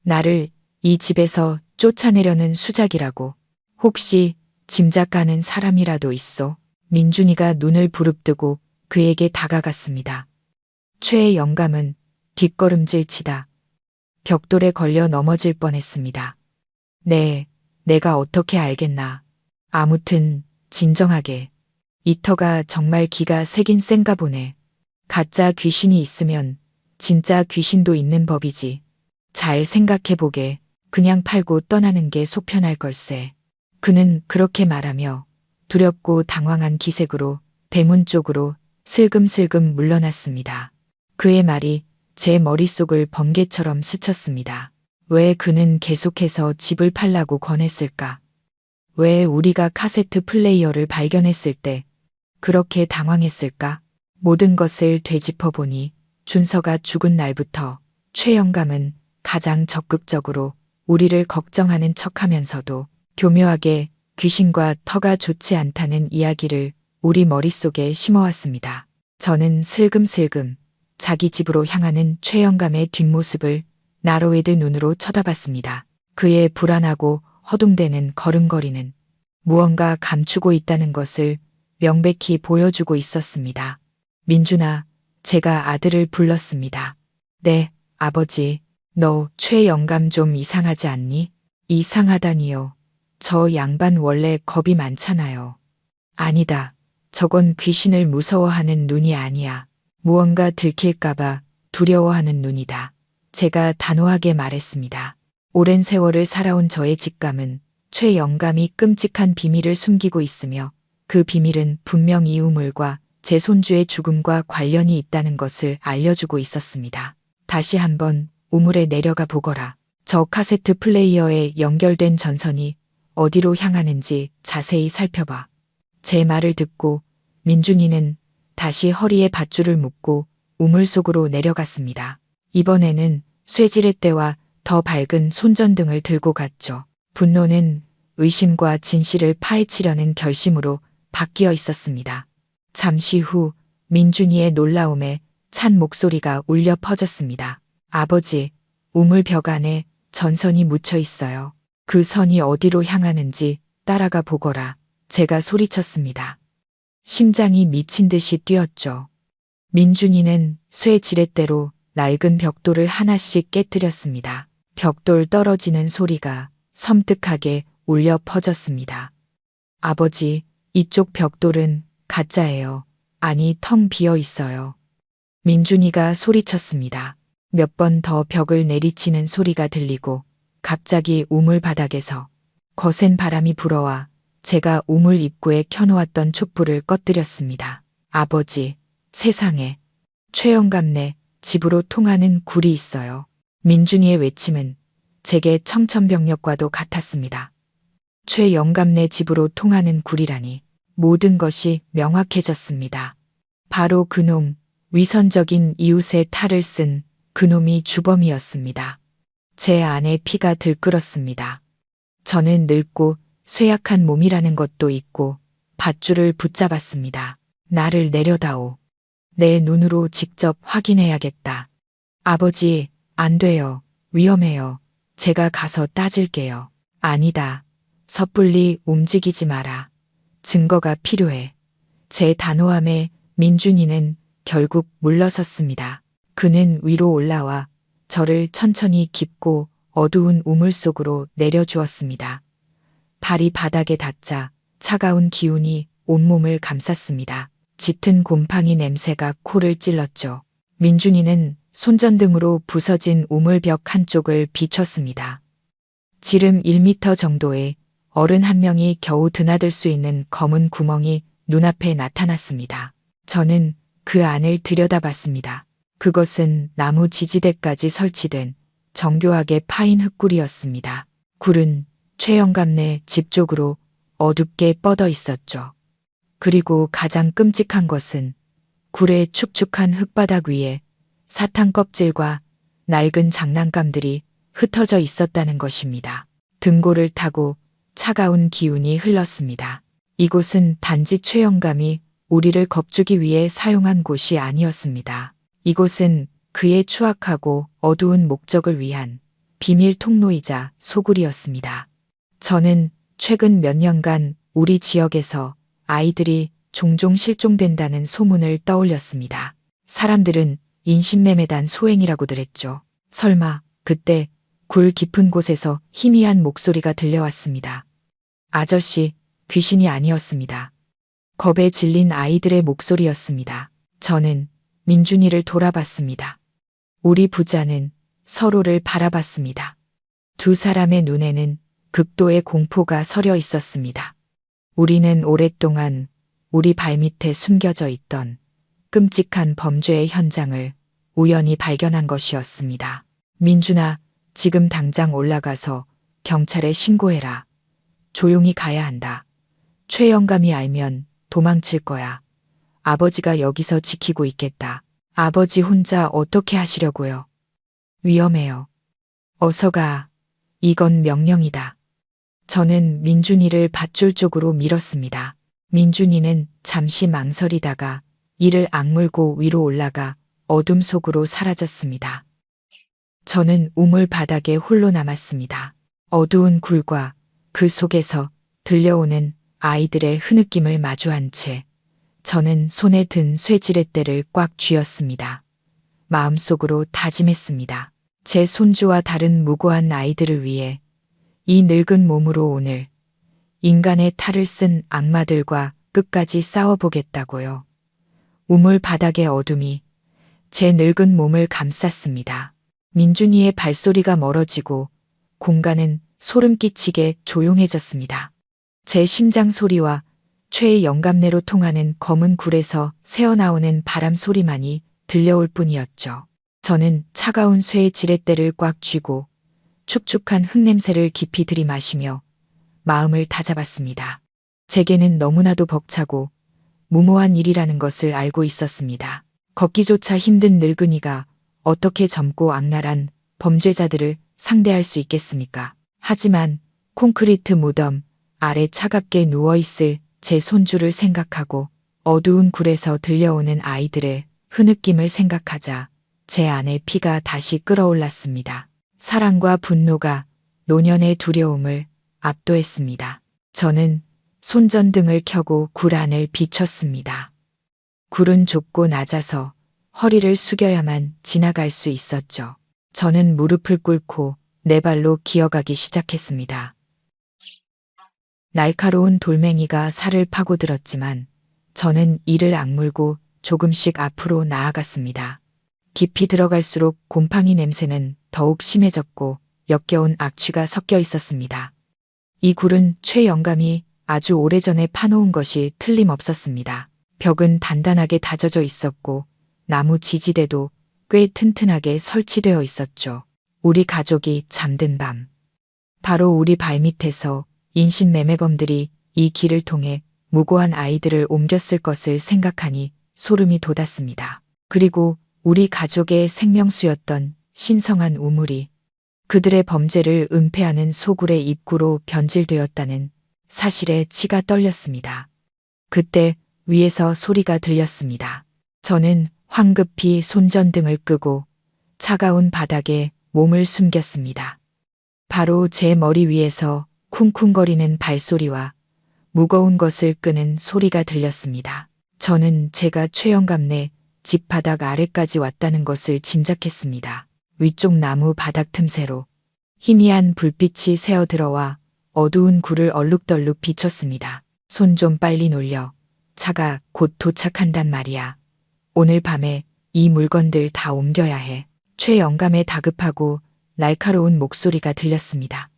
나를 이 집에서 쫓아내려는 수작이라고. 혹시 짐작가는 사람이라도 있어? 민준이가 눈을 부릅뜨고 그에게 다가갔습니다. 최 영감은 뒷걸음질 치다 벽돌에 걸려 넘어질 뻔했습니다. 네, 내가 어떻게 알겠나. 아무튼 진정하게. 이 터가 정말 기가 세긴 센가 보네. 가짜 귀신이 있으면 진짜 귀신도 있는 법이지. 잘 생각해보게. 그냥 팔고 떠나는 게 속편할 걸세. 그는 그렇게 말하며 두렵고 당황한 기색으로 대문 쪽으로 슬금슬금 물러났습니다. 그의 말이 제 머릿속을 번개처럼 스쳤습니다. 왜 그는 계속해서 집을 팔라고 권했을까? 왜 우리가 카세트 플레이어를 발견했을 때 그렇게 당황했을까? 모든 것을 되짚어보니 준서가 죽은 날부터 최 영감은 가장 적극적으로 우리를 걱정하는 척하면서도 교묘하게 귀신과 터가 좋지 않다는 이야기를 우리 머릿속에 심어왔습니다. 저는 슬금슬금 자기 집으로 향하는 최 영감의 뒷모습을 나로웨드 눈으로 쳐다봤습니다. 그의 불안하고 허둥대는 걸음걸이는 무언가 감추고 있다는 것을 명백히 보여주고 있었습니다. 민준아, 제가 아들을 불렀습니다. 네, 아버지. 너 최 영감 좀 이상하지 않니? 이상하다니요. 저 양반 원래 겁이 많잖아요. 아니다. 저건 귀신을 무서워하는 눈이 아니야. 무언가 들킬까봐 두려워하는 눈이다. 제가 단호하게 말했습니다. 오랜 세월을 살아온 저의 직감은 최 영감이 끔찍한 비밀을 숨기고 있으며 그 비밀은 분명 이 우물과 제 손주의 죽음과 관련이 있다는 것을 알려주고 있었습니다. 다시 한번 우물에 내려가 보거라. 저 카세트 플레이어에 연결된 전선이 어디로 향하는지 자세히 살펴봐. 제 말을 듣고 민준이는 다시 허리에 밧줄을 묶고 우물 속으로 내려갔습니다. 이번에는 쇠지렛대와 더 밝은 손전등을 들고 갔죠. 분노는 의심과 진실을 파헤치려는 결심으로 바뀌어 있었습니다. 잠시 후 민준이의 놀라움에 찬 목소리가 울려 퍼졌습니다. 아버지, 우물 벽 안에 전선이 묻혀 있어요. 그 선이 어디로 향하는지 따라가 보거라. 제가 소리쳤습니다. 심장이 미친 듯이 뛰었죠. 민준이는 쇠 지렛대로 낡은 벽돌을 하나씩 깨뜨렸습니다. 벽돌 떨어지는 소리가 섬뜩하게 울려 퍼졌습니다. 아버지, 이쪽 벽돌은 가짜예요. 아니, 텅 비어 있어요. 민준이가 소리쳤습니다. 몇 번 더 벽을 내리치는 소리가 들리고 갑자기 우물 바닥에서 거센 바람이 불어와 제가 우물 입구에 켜놓았던 촛불을 꺼뜨렸습니다. 아버지, 세상에. 최 영감네 집으로 통하는 굴이 있어요. 민준이의 외침은 제게 청천벽력과도 같았습니다. 최 영감네 집으로 통하는 굴이라니 모든 것이 명확해졌습니다. 바로 그놈, 위선적인 이웃의 탈을 쓴 그놈이 주범이었습니다. 제 안에 피가 들끓었습니다. 저는 늙고 쇠약한 몸이라는 것도 있고 밧줄을 붙잡았습니다. 나를 내려다오. 내 눈으로 직접 확인해야겠다. 아버지, 안 돼요. 위험해요. 제가 가서 따질게요. 아니다. 섣불리 움직이지 마라. 증거가 필요해. 제 단호함에 민준이는 결국 물러섰습니다. 그는 위로 올라와 저를 천천히 깊고 어두운 우물 속으로 내려주었습니다. 발이 바닥에 닿자 차가운 기운이 온몸을 감쌌습니다. 짙은 곰팡이 냄새가 코를 찔렀죠. 민준이는 손전등으로 부서진 우물벽 한쪽을 비췄습니다. 지름 1m 정도의 어른 한 명이 겨우 드나들 수 있는 검은 구멍이 눈앞에 나타났습니다. 저는 그 안을 들여다봤습니다. 그것은 나무 지지대까지 설치된 정교하게 파인 흙굴이었습니다. 굴은 최영감네 집 쪽으로 어둡게 뻗어 있었죠. 그리고 가장 끔찍한 것은 굴의 축축한 흙바닥 위에 사탕 껍질과 낡은 장난감들이 흩어져 있었다는 것입니다. 등골을 타고 차가운 기운이 흘렀습니다. 이곳은 단지 최영감이 우리를 겁주기 위해 사용한 곳이 아니었습니다. 이곳은 그의 추악하고 어두운 목적을 위한 비밀 통로이자 소굴이었습니다. 저는 최근 몇 년간 우리 지역에서 아이들이 종종 실종된다는 소문을 떠올렸습니다. 사람들은 인신매매단 소행이라고들 했죠. 설마 그때 굴 깊은 곳에서 희미한 목소리가 들려왔습니다. 아저씨, 귀신이 아니었습니다. 겁에 질린 아이들의 목소리였습니다. 저는 민준이를 돌아봤습니다. 우리 부자는 서로를 바라봤습니다. 두 사람의 눈에는 극도의 공포가 서려 있었습니다. 우리는 오랫동안 우리 발밑에 숨겨져 있던 끔찍한 범죄의 현장을 우연히 발견한 것이었습니다. 민준아, 지금 당장 올라가서 경찰에 신고해라. 조용히 가야 한다. 최영감이 알면 도망칠 거야. 아버지가 여기서 지키고 있겠다. 아버지 혼자 어떻게 하시려고요? 위험해요. 어서 가. 이건 명령이다. 저는 민준이를 밧줄 쪽으로 밀었습니다. 민준이는 잠시 망설이다가 이를 악물고 위로 올라가 어둠 속으로 사라졌습니다. 저는 우물 바닥에 홀로 남았습니다. 어두운 굴과 그 속에서 들려오는 아이들의 흐느낌을 마주한 채 저는 손에 든 쇠지렛대를 꽉 쥐었습니다. 마음속으로 다짐했습니다. 제 손주와 다른 무고한 아이들을 위해 이 늙은 몸으로 오늘 인간의 탈을 쓴 악마들과 끝까지 싸워보겠다고요. 우물 바닥의 어둠이 제 늙은 몸을 감쌌습니다. 민준이의 발소리가 멀어지고 공간은 소름 끼치게 조용해졌습니다. 제 심장 소리와 최의 영감내로 통하는 검은 굴에서 새어나오는 바람 소리만이 들려올 뿐이었죠. 저는 차가운 쇠의 지렛대를 꽉 쥐고 축축한 흙냄새를 깊이 들이마시며 마음을 다잡았습니다. 제게는 너무나도 벅차고 무모한 일이라는 것을 알고 있었습니다. 걷기조차 힘든 늙은이가 어떻게 젊고 악랄한 범죄자들을 상대할 수 있겠습니까? 하지만 콘크리트 무덤 아래 차갑게 누워있을 제 손주를 생각하고 어두운 굴에서 들려오는 아이들의 흐느낌을 생각하자 제 안에 피가 다시 끓어올랐습니다. 사랑과 분노가 노년의 두려움을 압도했습니다. 저는 손전등을 켜고 굴 안을 비췄습니다. 굴은 좁고 낮아서 허리를 숙여야만 지나갈 수 있었죠. 저는 무릎을 꿇고 네 발로 기어가기 시작했습니다. 날카로운 돌멩이가 살을 파고들었지만 저는 이를 악물고 조금씩 앞으로 나아갔습니다. 깊이 들어갈수록 곰팡이 냄새는 더욱 심해졌고 역겨운 악취가 섞여 있었습니다. 이 굴은 최 영감이 아주 오래전에 파놓은 것이 틀림없었습니다. 벽은 단단하게 다져져 있었고 나무 지지대도 꽤 튼튼하게 설치되어 있었죠. 우리 가족이 잠든 밤. 바로 우리 발밑에서 인신매매범들이 이 길을 통해 무고한 아이들을 옮겼을 것을 생각하니 소름이 돋았습니다. 그리고 우리 가족의 생명수였던 신성한 우물이 그들의 범죄를 은폐하는 소굴의 입구로 변질되었다는 사실에 치가 떨렸습니다. 그때 위에서 소리가 들렸습니다. 저는 황급히 손전등을 끄고 차가운 바닥에 몸을 숨겼습니다. 바로 제 머리 위에서 쿵쿵거리는 발소리와 무거운 것을 끄는 소리가 들렸습니다. 저는 제가 최영감네 집 바닥 아래까지 왔다는 것을 짐작했습니다. 위쪽 나무 바닥 틈새로 희미한 불빛이 새어들어와 어두운 굴을 얼룩덜룩 비췄습니다. 손 좀 빨리 놀려. 차가 곧 도착한단 말이야. 오늘 밤에 이 물건들 다 옮겨야 해. 최영감의 다급하고 날카로운 목소리가 들렸습니다.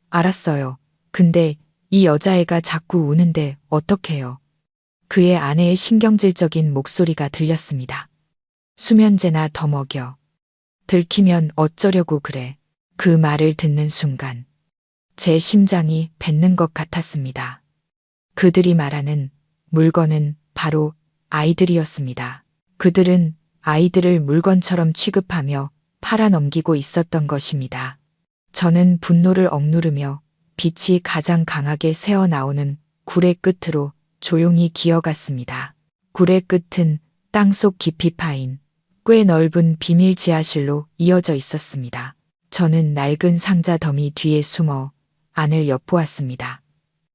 알았어요. 근데 이 여자애가 자꾸 우는데 어떡해요? 그의 아내의 신경질적인 목소리가 들렸습니다. 수면제나 더 먹여. 들키면 어쩌려고 그래. 그 말을 듣는 순간 제 심장이 뱉는 것 같았습니다. 그들이 말하는 물건은 바로 아이들이었습니다. 그들은 아이들을 물건처럼 취급하며 팔아넘기고 있었던 것입니다. 저는 분노를 억누르며 빛이 가장 강하게 새어나오는 굴의 끝으로 조용히 기어갔습니다. 굴의 끝은 땅속 깊이 파인 꽤 넓은 비밀 지하실로 이어져 있었습니다. 저는 낡은 상자 더미 뒤에 숨어 안을 엿보았습니다.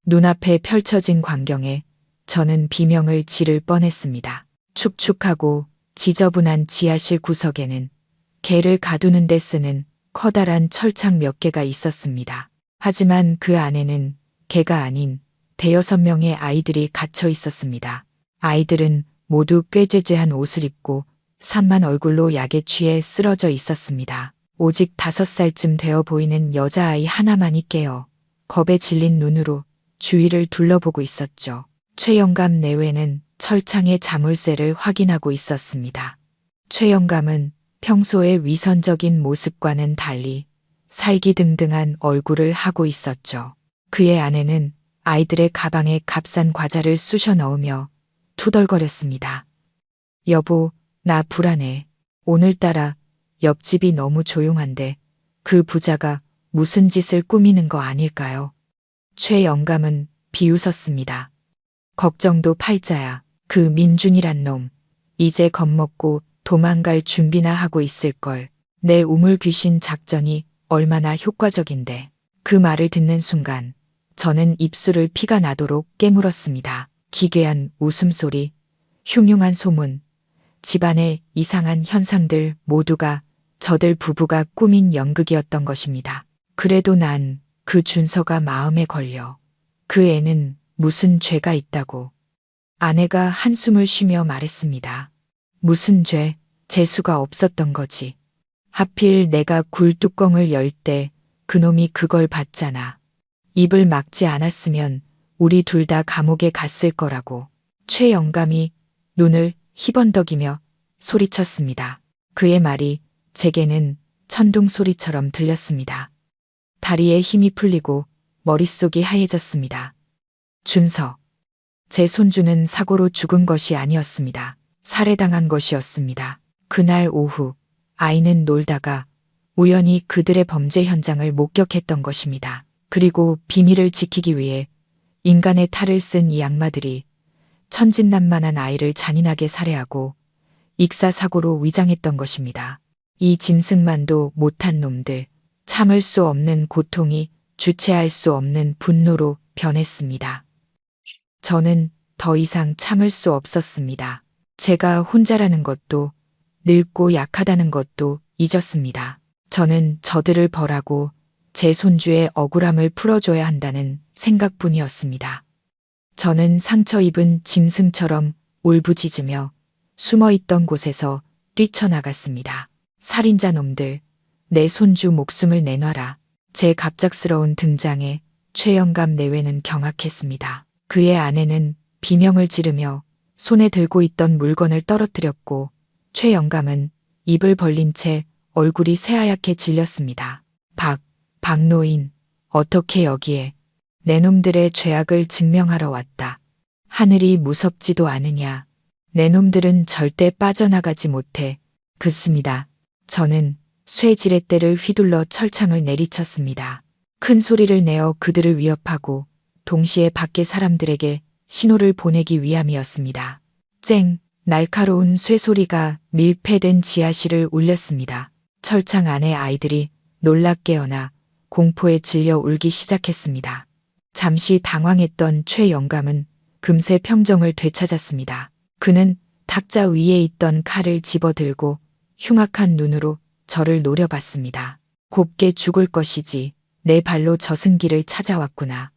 눈앞에 펼쳐진 광경에 저는 비명을 지를 뻔했습니다. 축축하고 지저분한 지하실 구석에는 개를 가두는 데 쓰는 커다란 철창 몇 개가 있었습니다. 하지만 그 안에는 개가 아닌 대여섯 명의 아이들이 갇혀 있었습니다. 아이들은 모두 꾀죄죄한 옷을 입고 산만 얼굴로 약에 취해 쓰러져 있었습니다. 오직 5살쯤 되어 보이는 여자아이 하나만이 깨어 겁에 질린 눈으로 주위를 둘러보고 있었죠. 최영감 내외는 철창의 자물쇠를 확인하고 있었습니다. 최영감은 평소의 위선적인 모습과는 달리 살기등등한 얼굴을 하고 있었죠. 그의 아내는 아이들의 가방에 값싼 과자를 쑤셔 넣으며 투덜거렸습니다. 여보, 나 불안해. 오늘따라 옆집이 너무 조용한데 그 부자가 무슨 짓을 꾸미는 거 아닐까요? 최영감은 비웃었습니다. 걱정도 팔자야. 그 민준이란 놈. 이제 겁먹고 도망갈 준비나 하고 있을걸. 내 우물 귀신 작전이 얼마나 효과적인데. 그 말을 듣는 순간 저는 입술을 피가 나도록 깨물었습니다. 기괴한 웃음소리, 흉흉한 소문, 집안의 이상한 현상들 모두가 저들 부부가 꾸민 연극이었던 것입니다. 그래도 난 그 준서가 마음에 걸려. 그 애는 무슨 죄가 있다고. 아내가 한숨을 쉬며 말했습니다. 무슨 죄? 재수가 없었던 거지. 하필 내가 굴 뚜껑을 열 때 그놈이 그걸 봤잖아. 입을 막지 않았으면 우리 둘 다 감옥에 갔을 거라고. 최영감이 눈을 희번덕이며 소리쳤습니다. 그의 말이 제게는 천둥 소리처럼 들렸습니다. 다리에 힘이 풀리고 머릿속이 하얘졌습니다. 준서. 제 손주는 사고로 죽은 것이 아니었습니다. 살해당한 것이었습니다. 그날 오후 아이는 놀다가 우연히 그들의 범죄 현장을 목격했던 것입니다. 그리고 비밀을 지키기 위해 인간의 탈을 쓴 이 악마들이 천진난만한 아이를 잔인하게 살해하고 익사사고로 위장했던 것입니다. 이 짐승만도 못한 놈들, 참을 수 없는 고통이 주체할 수 없는 분노로 변했습니다. 저는 더 이상 참을 수 없었습니다. 제가 혼자라는 것도 늙고 약하다는 것도 잊었습니다. 저는 저들을 벌하고 제 손주의 억울함을 풀어줘야 한다는 생각뿐이었습니다. 저는 상처 입은 짐승처럼 울부짖으며 숨어있던 곳에서 뛰쳐나갔습니다. 살인자 놈들, 내 손주 목숨을 내놔라. 제 갑작스러운 등장에 최영감 내외는 경악했습니다. 그의 아내는 비명을 지르며 손에 들고 있던 물건을 떨어뜨렸고 최영감은 입을 벌린 채 얼굴이 새하얗게 질렸습니다. 박노인, 어떻게 여기에? 내 놈들의 죄악을 증명하러 왔다. 하늘이 무섭지도 않으냐. 내 놈들은 절대 빠져나가지 못해. 그습니다. 저는 쇠지렛대를 휘둘러 철창을 내리쳤습니다. 큰 소리를 내어 그들을 위협하고 동시에 밖의 사람들에게 신호를 보내기 위함이었습니다. 쨍! 날카로운 쇠소리가 밀폐된 지하실을 울렸습니다. 철창 안의 아이들이 놀라 깨어나 공포에 질려 울기 시작했습니다. 잠시 당황했던 최 영감은 금세 평정을 되찾았습니다. 그는 탁자 위에 있던 칼을 집어들고 흉악한 눈으로 저를 노려봤습니다. 곱게 죽을 것이지 내 발로 저승길을 찾아왔구나.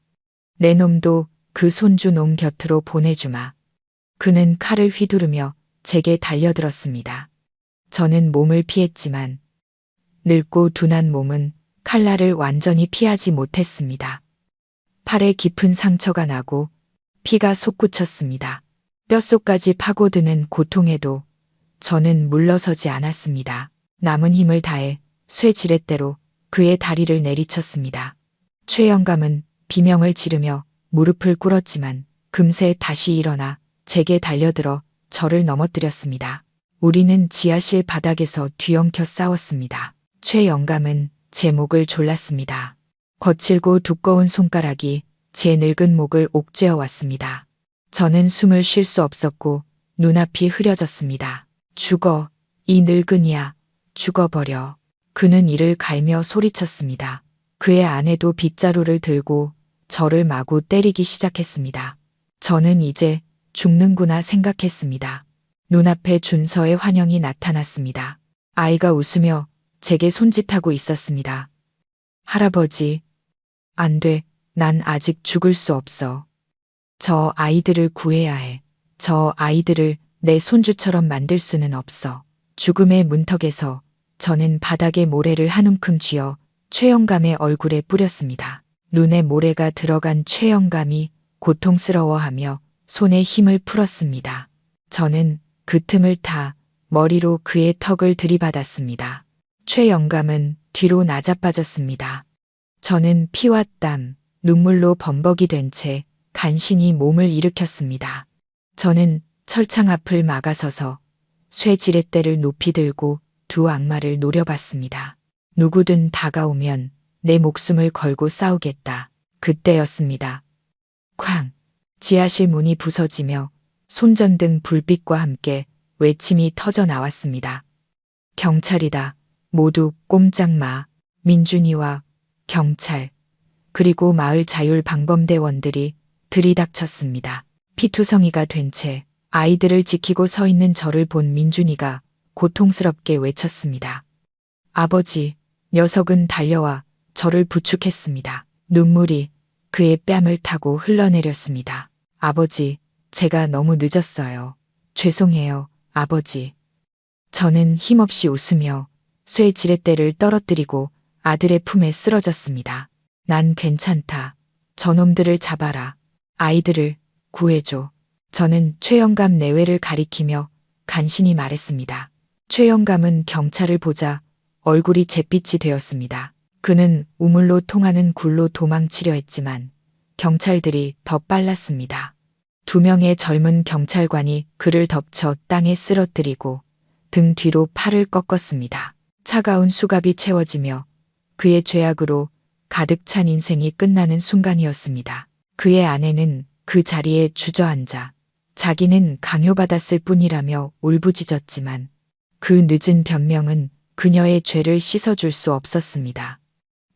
내 놈도 그 손주 놈 곁으로 보내주마. 그는 칼을 휘두르며 제게 달려들었습니다. 저는 몸을 피했지만 늙고 둔한 몸은 칼날을 완전히 피하지 못했습니다. 팔에 깊은 상처가 나고 피가 솟구쳤습니다. 뼛속까지 파고드는 고통에도 저는 물러서지 않았습니다. 남은 힘을 다해 쇠지렛대로 그의 다리를 내리쳤습니다. 최 영감은 비명을 지르며 무릎을 꿇었지만 금세 다시 일어나 제게 달려들어 저를 넘어뜨렸습니다. 우리는 지하실 바닥에서 뒤엉켜 싸웠습니다. 최 영감은 제 목을 졸랐습니다. 거칠고 두꺼운 손가락이 제 늙은 목을 옥죄어 왔습니다. 저는 숨을 쉴 수 없었고 눈앞이 흐려졌습니다. 죽어, 이 늙은이야. 죽어버려. 그는 이를 갈며 소리쳤습니다. 그의 아내도 빗자루를 들고 저를 마구 때리기 시작했습니다. 저는 이제 죽는구나 생각했습니다. 눈앞에 준서의 환영이 나타났습니다. 아이가 웃으며 제게 손짓하고 있었습니다. 할아버지, 안 돼. 난 아직 죽을 수 없어. 저 아이들을 구해야 해. 저 아이들을 내 손주처럼 만들 수는 없어. 죽음의 문턱에서 저는 바닥에 모래를 한 움큼 쥐어 최 영감의 얼굴에 뿌렸습니다. 눈에 모래가 들어간 최 영감이 고통스러워하며 손에 힘을 풀었습니다. 저는 그 틈을 타 머리로 그의 턱을 들이받았습니다. 최 영감은 뒤로 나자빠졌습니다. 저는 피와 땀, 눈물로 범벅이 된 채 간신히 몸을 일으켰습니다. 저는 철창 앞을 막아서서 쇠지렛대를 높이 들고 두 악마를 노려봤습니다. 누구든 다가오면 내 목숨을 걸고 싸우겠다. 그때였습니다. 쾅! 지하실 문이 부서지며 손전등 불빛과 함께 외침이 터져 나왔습니다. 경찰이다. 모두 꼼짝 마. 민준이와 경찰, 그리고 마을 자율 방범대원들이 들이닥쳤습니다. 피투성이가 된 채 아이들을 지키고 서 있는 저를 본 민준이가 고통스럽게 외쳤습니다. 아버지, 녀석은 달려와 저를 부축했습니다. 눈물이 그의 뺨을 타고 흘러내렸습니다. 아버지, 제가 너무 늦었어요. 죄송해요, 아버지. 저는 힘없이 웃으며 쇠 지렛대를 떨어뜨리고 아들의 품에 쓰러졌습니다. 난 괜찮다. 저놈들을 잡아라. 아이들을 구해줘. 저는 최 영감 내외를 가리키며 간신히 말했습니다. 최 영감은 경찰을 보자 얼굴이 잿빛이 되었습니다. 그는 우물로 통하는 굴로 도망치려 했지만 경찰들이 더 빨랐습니다. 2명의 젊은 경찰관이 그를 덮쳐 땅에 쓰러뜨리고 등 뒤로 팔을 꺾었습니다. 차가운 수갑이 채워지며 그의 죄악으로 가득 찬 인생이 끝나는 순간이었습니다. 그의 아내는 그 자리에 주저앉아 자기는 강요받았을 뿐이라며 울부짖었지만 그 늦은 변명은 그녀의 죄를 씻어줄 수 없었습니다.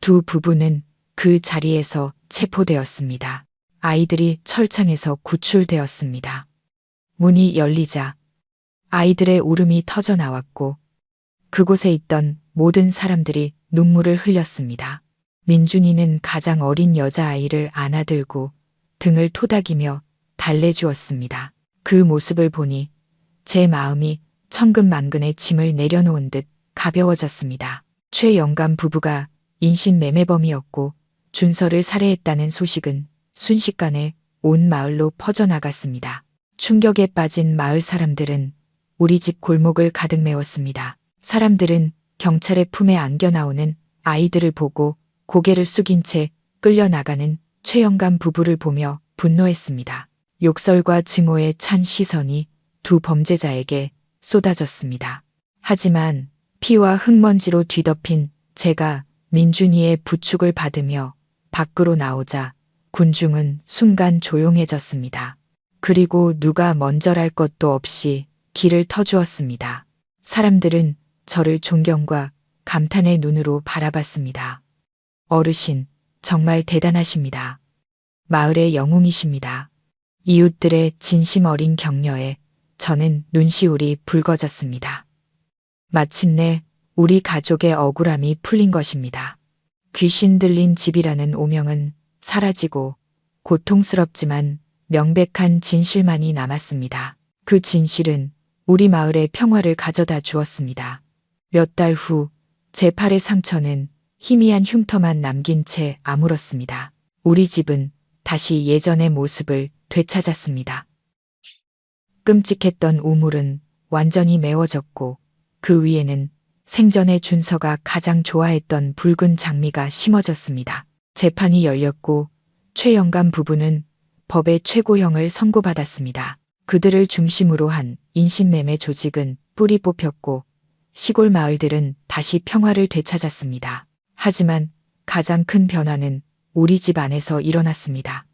두 부부는 그 자리에서 체포되었습니다. 아이들이 철창에서 구출되었습니다. 문이 열리자 아이들의 울음이 터져 나왔고 그곳에 있던 모든 사람들이 눈물을 흘렸습니다. 민준이는 가장 어린 여자아이를 안아들고 등을 토닥이며 달래주었습니다. 그 모습을 보니 제 마음이 천근만근의 짐을 내려놓은 듯 가벼워졌습니다. 최 영감 부부가 인신매매범이었고 준서를 살해했다는 소식은 순식간에 온 마을로 퍼져나갔습니다. 충격에 빠진 마을 사람들은 우리 집 골목을 가득 메웠습니다. 사람들은 경찰의 품에 안겨 나오는 아이들을 보고 고개를 숙인 채 끌려나가는 최영감 부부를 보며 분노했습니다. 욕설과 증오에 찬 시선이 두 범죄자에게 쏟아졌습니다. 하지만 피와 흙먼지로 뒤덮인 제가 민준이의 부축을 받으며 밖으로 나오자 군중은 순간 조용해졌습니다. 그리고 누가 먼저랄 것도 없이 길을 터주었습니다. 사람들은 저를 존경과 감탄의 눈으로 바라봤습니다. 어르신, 정말 대단하십니다. 마을의 영웅이십니다. 이웃들의 진심 어린 격려에 저는 눈시울이 붉어졌습니다. 마침내 우리 가족의 억울함이 풀린 것입니다. 귀신 들린 집이라는 오명은 사라지고 고통스럽지만 명백한 진실만이 남았습니다. 그 진실은 우리 마을에 평화를 가져다 주었습니다. 몇 달 후 제 팔의 상처는 희미한 흉터만 남긴 채 아물었습니다. 우리 집은 다시 예전의 모습을 되찾았습니다. 끔찍했던 우물은 완전히 메워졌고 그 위에는 생전에 준서가 가장 좋아했던 붉은 장미가 심어졌습니다. 재판이 열렸고 최영감 부부는 법의 최고형을 선고받았습니다. 그들을 중심으로 한 인신매매 조직은 뿌리 뽑혔고 시골 마을들은 다시 평화를 되찾았습니다. 하지만 가장 큰 변화는 우리 집 안에서 일어났습니다.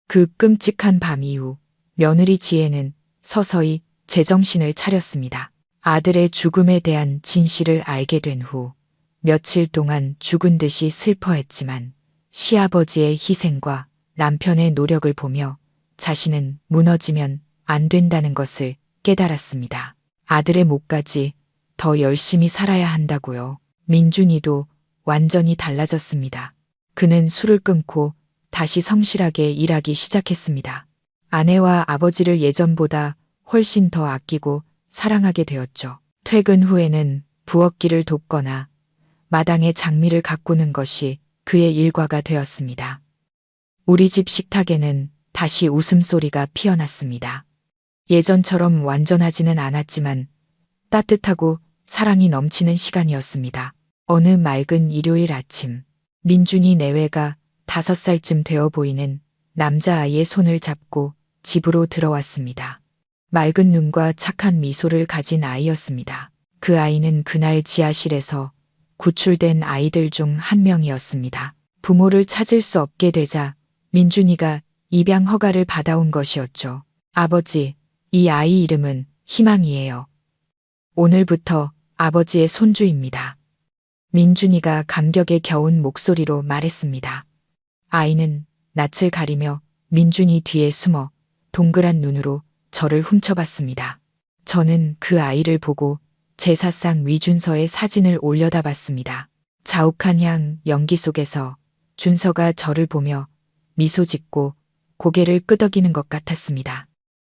그 끔찍한 밤 이후 며느리 지혜는 서서히 제정신을 차렸습니다. 아들의 죽음에 대한 진실을 알게 된 후 며칠 동안 죽은 듯이 슬퍼했지만 시아버지의 희생과 남편의 노력을 보며 자신은 무너지면 안 된다는 것을 깨달았습니다. 아들의 몫까지 더 열심히 살아야 한다고요. 민준이도 완전히 달라졌습니다. 그는 술을 끊고 다시 성실하게 일하기 시작했습니다. 아내와 아버지를 예전보다 훨씬 더 아끼고 사랑하게 되었죠. 퇴근 후에는 부엌길을 돕거나 마당에 장미를 가꾸는 것이 그의 일과가 되었습니다. 우리 집 식탁에는 다시 웃음소리가 피어났습니다. 예전처럼 완전하지는 않았지만 따뜻하고 사랑이 넘치는 시간이었습니다. 어느 맑은 일요일 아침, 민준이 내외가 5살쯤 되어 보이는 남자아이의 손을 잡고 집으로 들어왔습니다. 맑은 눈과 착한 미소를 가진 아이였습니다. 그 아이는 그날 지하실에서 구출된 아이들 중 한 명이었습니다. 부모를 찾을 수 없게 되자 민준이가 입양 허가를 받아온 것이었죠. 아버지, 이 아이 이름은 희망이에요. 오늘부터 아버지의 손주입니다. 민준이가 감격에 겨운 목소리로 말했습니다. 아이는 낯을 가리며 민준이 뒤에 숨어 동그란 눈으로 저를 훔쳐봤습니다. 저는 그 아이를 보고 제사상 위준서에 사진을 올려다 봤습니다. 자욱한 향 연기 속에서 준서가 저를 보며 미소 짓고 고개를 끄덕이는 것 같았습니다.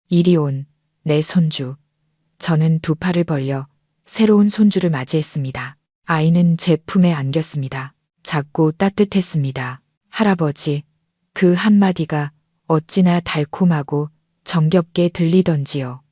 이리 온 내 손주. 저는 두 팔을 벌려 새로운 손주를 맞이했습니다. 아이는 제 품에 안겼습니다. 작고 따뜻했습니다. 할아버지, 그 한마디가 어찌나 달콤하고 정겹게 들리던지요.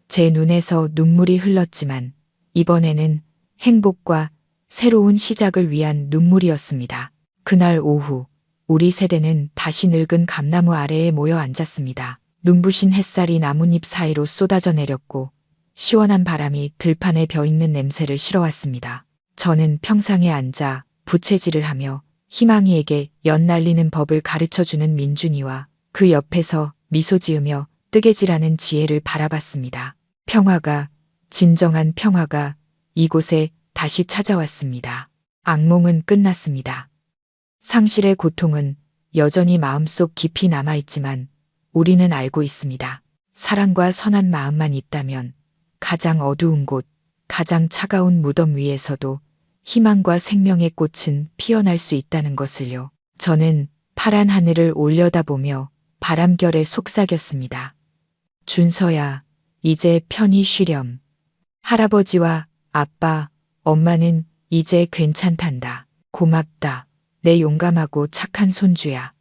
제 눈에서 눈물이 흘렀지만 이번에는 행복과 새로운 시작을 위한 눈물이었습니다. 그날 오후 우리 세대는 다시 늙은 감나무 아래에 모여 앉았습니다. 눈부신 햇살이 나뭇잎 사이로 쏟아져 내렸고 시원한 바람이 들판에 벼있는 냄새를 실어왔습니다. 저는 평상에 앉아 부채질을 하며 희망이에게 연 날리는 법을 가르쳐주는 민준이와 그 옆에서 미소 지으며 뜨개질하는 지혜를 바라봤습니다. 평화가, 진정한 평화가 이곳에 다시 찾아왔습니다. 악몽은 끝났습니다. 상실의 고통은 여전히 마음속 깊이 남아있지만 우리는 알고 있습니다. 사랑과 선한 마음만 있다면 가장 어두운 곳, 가장 차가운 무덤 위에서도 희망과 생명의 꽃은 피어날 수 있다는 것을요. 저는 파란 하늘을 올려다보며 바람결에 속삭였습니다. 준서야, 이제 편히 쉬렴. 할아버지와 아빠, 엄마는 이제 괜찮단다. 고맙다. 내 용감하고 착한 손주야.